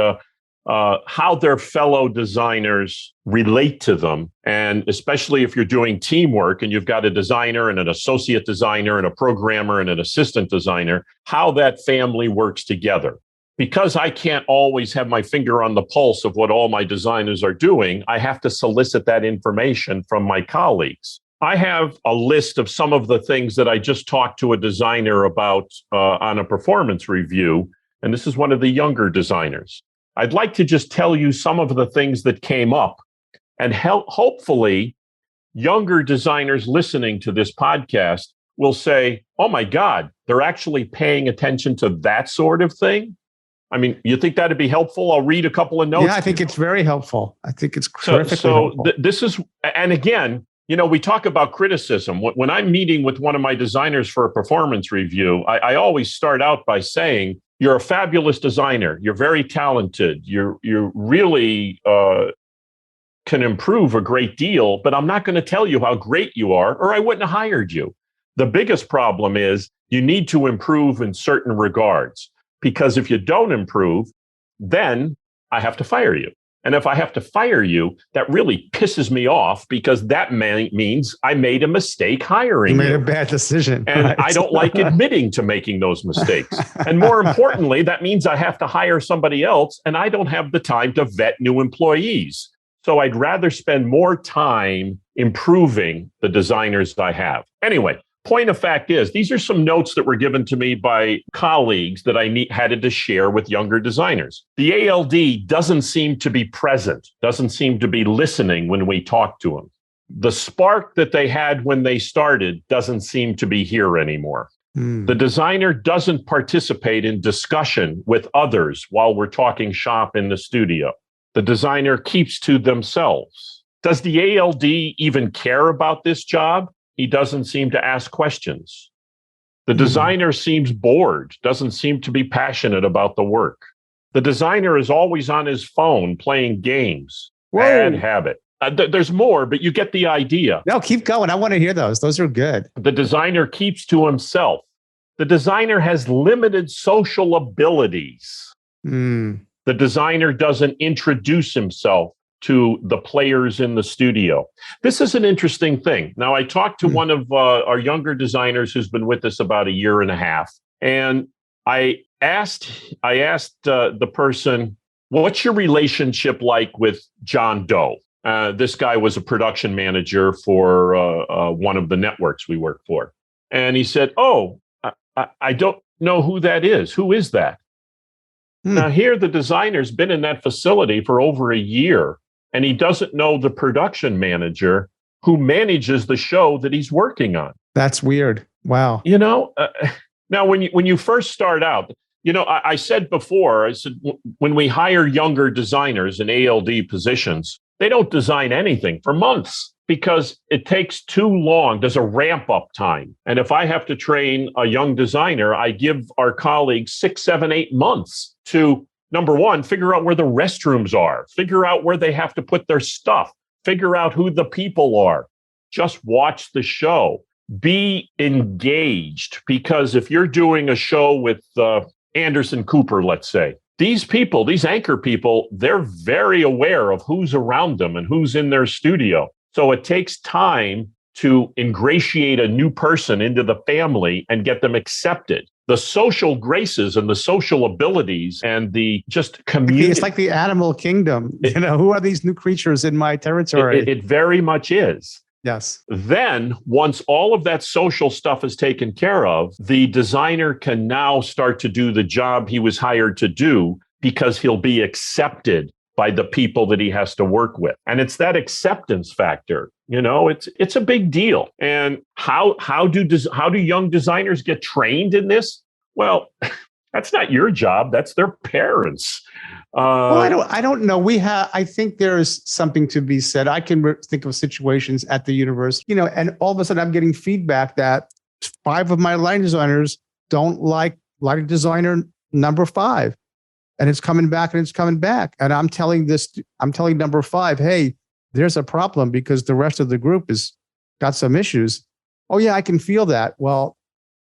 how their fellow designers relate to them. And especially if you're doing teamwork and you've got a designer and an associate designer and a programmer and an assistant designer, how that family works together. Because I can't always have my finger on the pulse of what all my designers are doing, I have to solicit that information from my colleagues. I have a list of some of the things that I just talked to a designer about on a performance review, and this is one of the younger designers. I'd like to just tell you some of the things that came up, and hopefully younger designers listening to this podcast will say, oh my God, they're actually paying attention to that sort of thing. I mean, you think that'd be helpful? I'll read a couple of notes. Yeah, I think it's very helpful. I think it's terrifically helpful. This is, and again, we talk about criticism. When I'm meeting with one of my designers for a performance review, I always start out by saying, you're a fabulous designer. You're very talented. You really can improve a great deal, but I'm not going to tell you how great you are, or I wouldn't have hired you. The biggest problem is you need to improve in certain regards. Because if you don't improve, then I have to fire you. And if I have to fire you, that really pisses me off because that means I made a mistake hiring you. You made a bad decision. And right? I don't like admitting to making those mistakes. And more importantly, that means I have to hire somebody else, and I don't have the time to vet new employees. So I'd rather spend more time improving the designers I have. Anyway, point of fact is, these are some notes that were given to me by colleagues that I had to share with younger designers. The ALD doesn't seem to be present, doesn't seem to be listening when we talk to them. The spark that they had when they started doesn't seem to be here anymore. The designer doesn't participate in discussion with others while we're talking shop in the studio. The designer keeps to themselves. Does the ALD even care about this job? He doesn't seem to ask questions. The designer seems bored, doesn't seem to be passionate about the work. The designer is always on his phone playing games. Bad habit. There's more, but you get the idea. No, keep going. I want to hear those. Those are good. The designer keeps to himself. The designer has limited social abilities. The designer doesn't introduce himself to the players in the studio. This is an interesting thing. Now, I talked to one of our younger designers who's been with us about a year and a half, and I asked the person, "What's your relationship like with John Doe?" This guy was a production manager for one of the networks we work for, and he said, "Oh, I don't know who that is. Who is that?" Now, here the designer's been in that facility for over a year, and he doesn't know the production manager who manages the show that he's working on. That's weird. Wow. You know, now when you first start out, you know, I said before, I said, when we hire younger designers in ALD positions, they don't design anything for months because it takes too long. There's a ramp up time. And if I have to train a young designer, I give our colleagues 6, 7, 8 months to, number one, figure out where the restrooms are, figure out where they have to put their stuff, figure out who the people are. Just watch the show. Be engaged, because if you're doing a show with Anderson Cooper, let's say, these people, these anchor people, they're very aware of who's around them and who's in their studio. So it takes time to ingratiate a new person into the family and get them accepted. The social graces and the social abilities and the just community. It's like the animal kingdom. You know, who are these new creatures in my territory? It very much is. Yes. Then, once all of that social stuff is taken care of, the designer can now start to do the job he was hired to do, because he'll be accepted by the people that he has to work with. And it's that acceptance factor. You know, it's a big deal. And how do young designers get trained in this? Well, that's not your job. That's their parents. Well, I don't know. I think there is something to be said. I can think of situations at the university, you know, and all of a sudden I'm getting feedback that 5 of my lighting designers don't like lighting designer number 5. And it's coming back and it's coming back. And I'm telling number 5, hey, there's a problem because the rest of the group has got some issues. Oh yeah, I can feel that. Well,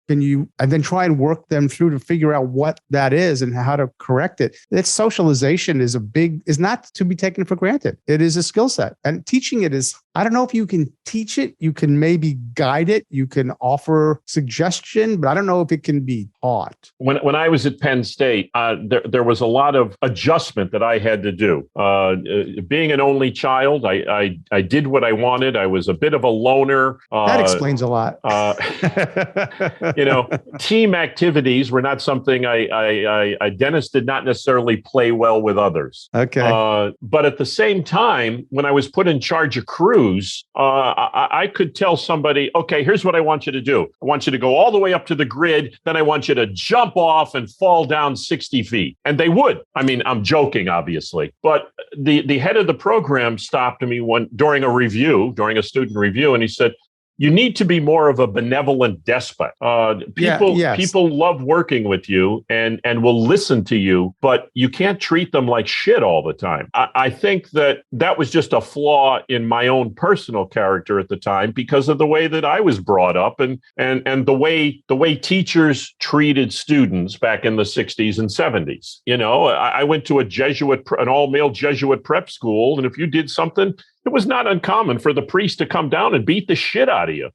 and then try and work them through to figure out what that is and how to correct it. That socialization is not to be taken for granted. It is a skill set, and teaching it is, I don't know if you can teach it. You can maybe guide it. You can offer suggestion, but I don't know if it can be taught. When I was at Penn State, there was a lot of adjustment that I had to do. Being an only child, I did what I wanted. I was a bit of a loner. That explains a lot. You know, team activities were not something Dennis did not necessarily play well with others. Okay. But at the same time, when I was put in charge of crews, I could tell somebody, okay, here's what I want you to do. I want you to go all the way up to the grid. Then I want you to jump off and fall down 60 feet. And they would. I mean, I'm joking, obviously. But the head of the program stopped me during a student review, and he said, you need to be more of a benevolent despot. People love working with you and will listen to you, but you can't treat them like shit all the time. I think that was just a flaw in my own personal character at the time because of the way that I was brought up and the way teachers treated students back in the 60s and 70s. You know, I went to an all-male Jesuit prep school, and if you did something, it was not uncommon for the priest to come down and beat the shit out of you.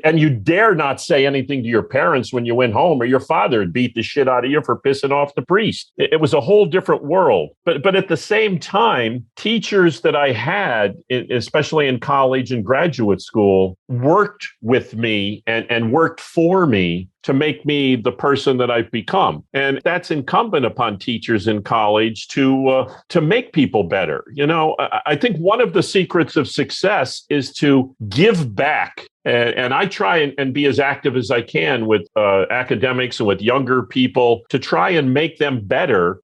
And you dare not say anything to your parents when you went home, or your father would beat the shit out of you for pissing off the priest. It was a whole different world. But at the same time, teachers that I had, especially in college and graduate school, worked with me and worked for me to make me the person that I've become. And that's incumbent upon teachers in college to make people better. You know, I think one of the secrets of success is to give back. And I try and be as active as I can with academics and with younger people to try and make them better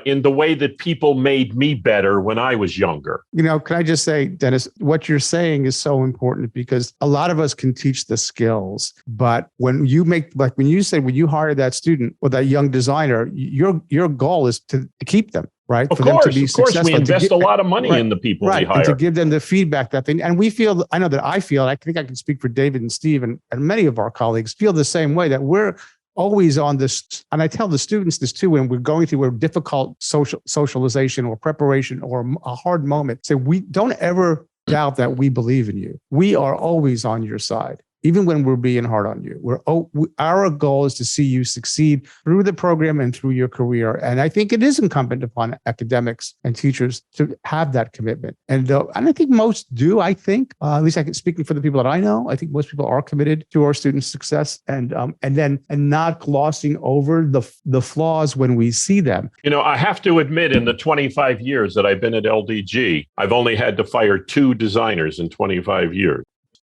in the way that people made me better when I was younger. You know, can I just say, Dennis, what you're saying is so important, because a lot of us can teach the skills, but when you when you hire that student or that young designer, your goal is to keep them. Right. Of course, we invest a lot of money in the people we hire. And to give them the feedback that they, and we feel, I think I can speak for David and Steve and many of our colleagues feel the same way, that we're always on this. And I tell the students this too, when we're going through a difficult socialization or preparation or a hard moment. So we don't ever doubt that we believe in you. We are always on your side. Even when we're being hard on you, our goal is to see you succeed through the program and through your career. And I think it is incumbent upon academics and teachers to have that commitment. And I think most do. I think, at least speaking for the people that I know, I think most people are committed to our students' success and not glossing over the flaws when we see them. You know, I have to admit, in the 25 years that I've been at LDG, I've only had to fire 2 designers in 25 years.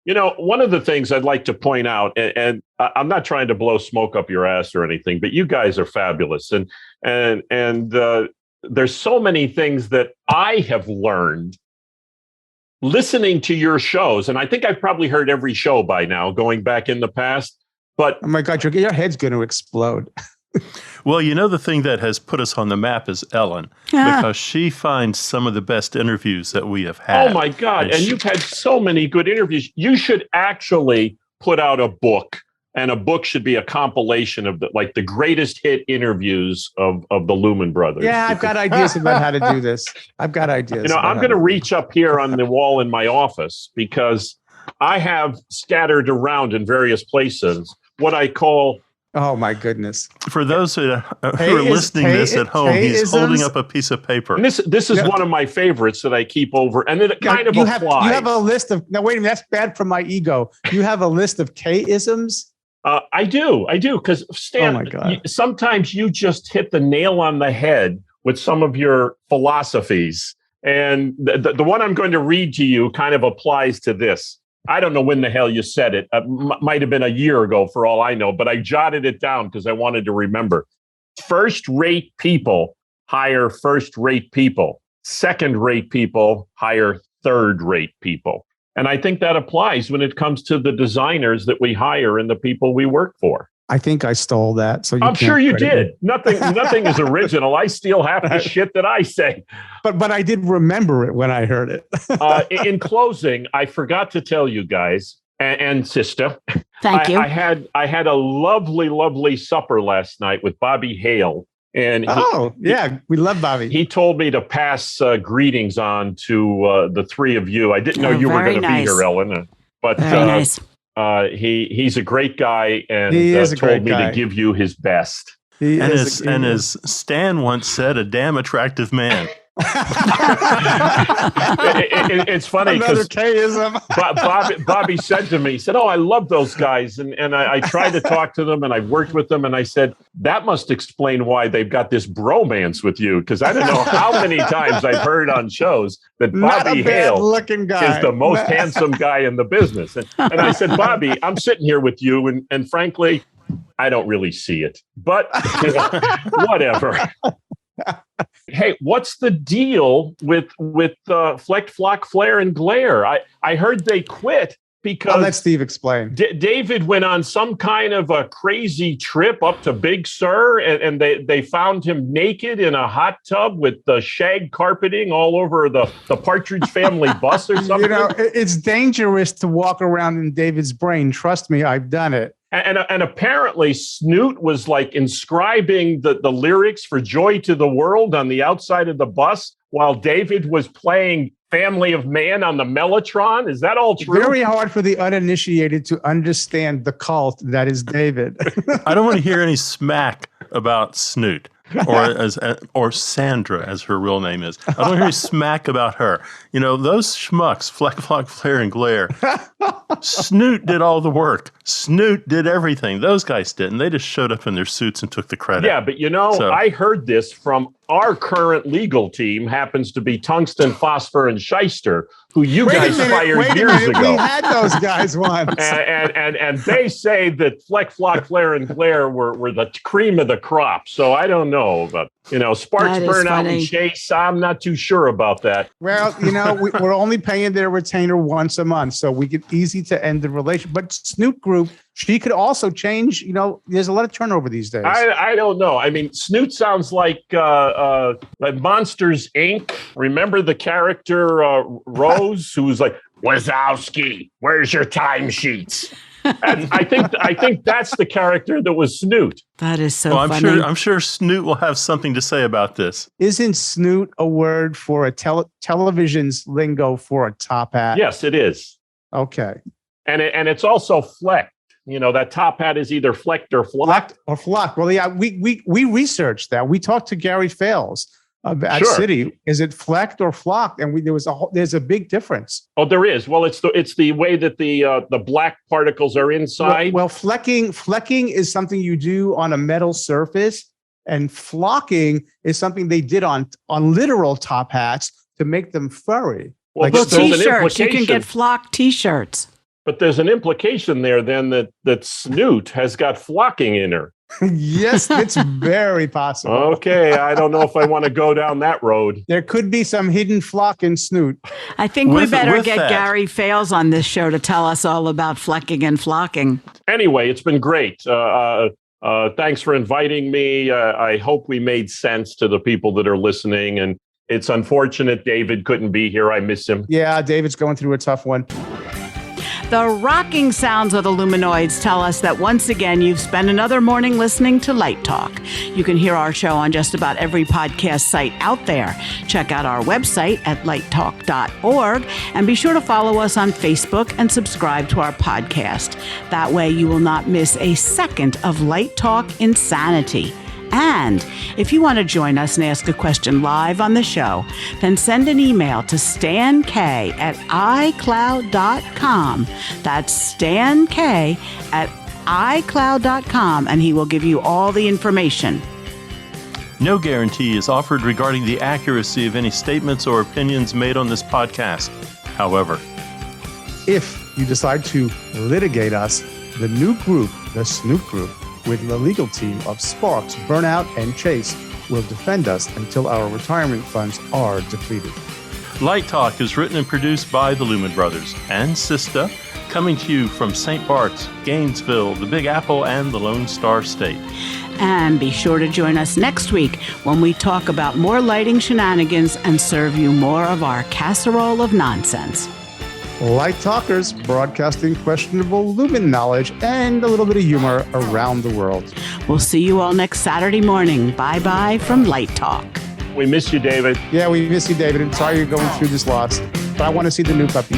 You know, one of the things I'd like to point out, and I'm not trying to blow smoke up your ass or anything, but you guys are fabulous. And there's so many things that I have learned listening to your shows. And I think I've probably heard every show by now, going back in the past. But oh my God, your head's going to explode. Well, you know, the thing that has put us on the map is Ellen, because she finds some of the best interviews that we have had. Oh, my God. And you've had so many good interviews. You should actually put out a book, and a book should be a compilation of the greatest hit interviews of the Lumen Brothers. Yeah, I've got ideas about how to do this. I've got ideas. You know, I'm going to reach up here on the wall in my office, because I have scattered around in various places what I call... Oh, my goodness. For those who are listening to this at home, he's holding up a piece of paper. And this is one of my favorites that I keep over. And it kind of applies. You have a list of... Now, wait a minute. That's bad for my ego. You have a list of K-isms? I do. Because, Stan, oh my God. Sometimes you just hit the nail on the head with some of your philosophies. And the one I'm going to read to you kind of applies to this. I don't know when the hell you said it. Might have been a year ago for all I know, but I jotted it down because I wanted to remember. First-rate people hire first-rate people. Second-rate people hire third-rate people. And I think that applies when it comes to the designers that we hire and the people we work for. I think I stole that. So I'm sure you did. Nothing is original. I steal half the shit that I say. But I did remember it when I heard it. In closing, I forgot to tell you guys and SISTAH. Thank you. I had a lovely supper last night with Bobby Hale. And we love Bobby. He told me to pass greetings on to the 3 of you. I didn't know you were going to be here, Ellen. But very nice. He's a great guy, and told me to give you his best. As Stan once said, a damn attractive man. It's funny because Bobby said to me, he said, "Oh, I love those guys," and I tried to talk to them, and I worked with them, and I said, that must explain why they've got this bromance with you, because I don't know how many times I've heard on shows that Bobby Hale is the most handsome guy in the business, and I said, Bobby, I'm sitting here with you, and frankly, I don't really see it, but whatever. Hey, what's the deal with Fleck, Flock, Flare, and Glare? I heard they quit because... I'll let Steve explain. David went on some kind of a crazy trip up to Big Sur, and they found him naked in a hot tub with the shag carpeting all over the Partridge Family bus or something. You know, it's dangerous to walk around in David's brain. Trust me, I've done it. And apparently Snoot was like inscribing the lyrics for Joy to the World on the outside of the bus while David was playing Family of Man on the Mellotron. Is that all true? Very hard for the uninitiated to understand the cult that is David. I don't want to hear any smack about Snoot. Or Sandra, as her real name is. I don't hear any smack about her. You know, those schmucks, Fleck, Flock, Flare, and Glare. Snoot did all the work. Snoot did everything. Those guys didn't. They just showed up in their suits and took the credit. Yeah, but I heard this from our current legal team, happens to be Tungsten, Phosphor, and Shyster, who you guys fired years ago. We had those guys once. and they say that Fleck, Flock, Flare, and Glare were the cream of the crop. So I don't know. But, Sparks, Burnout, and Chase, I'm not too sure about that. Well, we're only paying their retainer once a month, so we get easy to end the relation. But Snoot Group, she could also change. There's a lot of turnover these days. I don't know. I mean, Snoot sounds like Monsters, Inc. Remember the character Rose, who was like, Wazowski, where's your timesheets? I think that's the character that was Snoot. That is so funny. I'm sure Snoot will have something to say about this. Isn't Snoot a word for a television's lingo for a top hat? Yes, it is. Okay. And it's also flecked. That top hat is either flecked or flocked. Well, yeah, we researched that. We talked to Gary Fales at City. Is it flecked or flocked? And there's a big difference. Oh, there is. Well, it's the way that the black particles are inside. Well, flecking is something you do on a metal surface, and flocking is something they did on literal top hats to make them furry. Well, T-shirts. You can get flocked T-shirts. But there's an implication there then that Snoot has got flocking in her. Yes, it's very possible. Okay, I don't know if I want to go down that road. There could be some hidden flock in Snoot. I think we better get Gary Fales on this show to tell us all about flecking and flocking. Anyway, it's been great. Thanks for inviting me. I hope we made sense to the people that are listening. And it's unfortunate David couldn't be here. I miss him. Yeah, David's going through a tough one. The rocking sounds of the Luminoids tell us that once again you've spent another morning listening to Light Talk. You can hear our show on just about every podcast site out there. Check out our website at lighttalk.org and be sure to follow us on Facebook and subscribe to our podcast. That way you will not miss a second of Light Talk insanity. And if you want to join us and ask a question live on the show, then send an email to stankay@icloud.com. That's stankay@icloud.com, and he will give you all the information. No guarantee is offered regarding the accuracy of any statements or opinions made on this podcast. However, if you decide to litigate us, the new group, the Snoot Group, with the legal team of Sparks, Burnout, and Chase, will defend us until our retirement funds are depleted. Light Talk is written and produced by the Lumen Brothers and SISTAH, coming to you from St. Bart's, Gainesville, the Big Apple, and the Lone Star State. And be sure to join us next week when we talk about more lighting shenanigans and serve you more of our casserole of nonsense. Light Talkers, broadcasting questionable Lumen knowledge and a little bit of humor around the world. We'll see you all next Saturday morning. Bye-bye from Light Talk. We miss you, David. Yeah, we miss you, David. I'm sorry you're going through this loss, but I want to see the new puppy.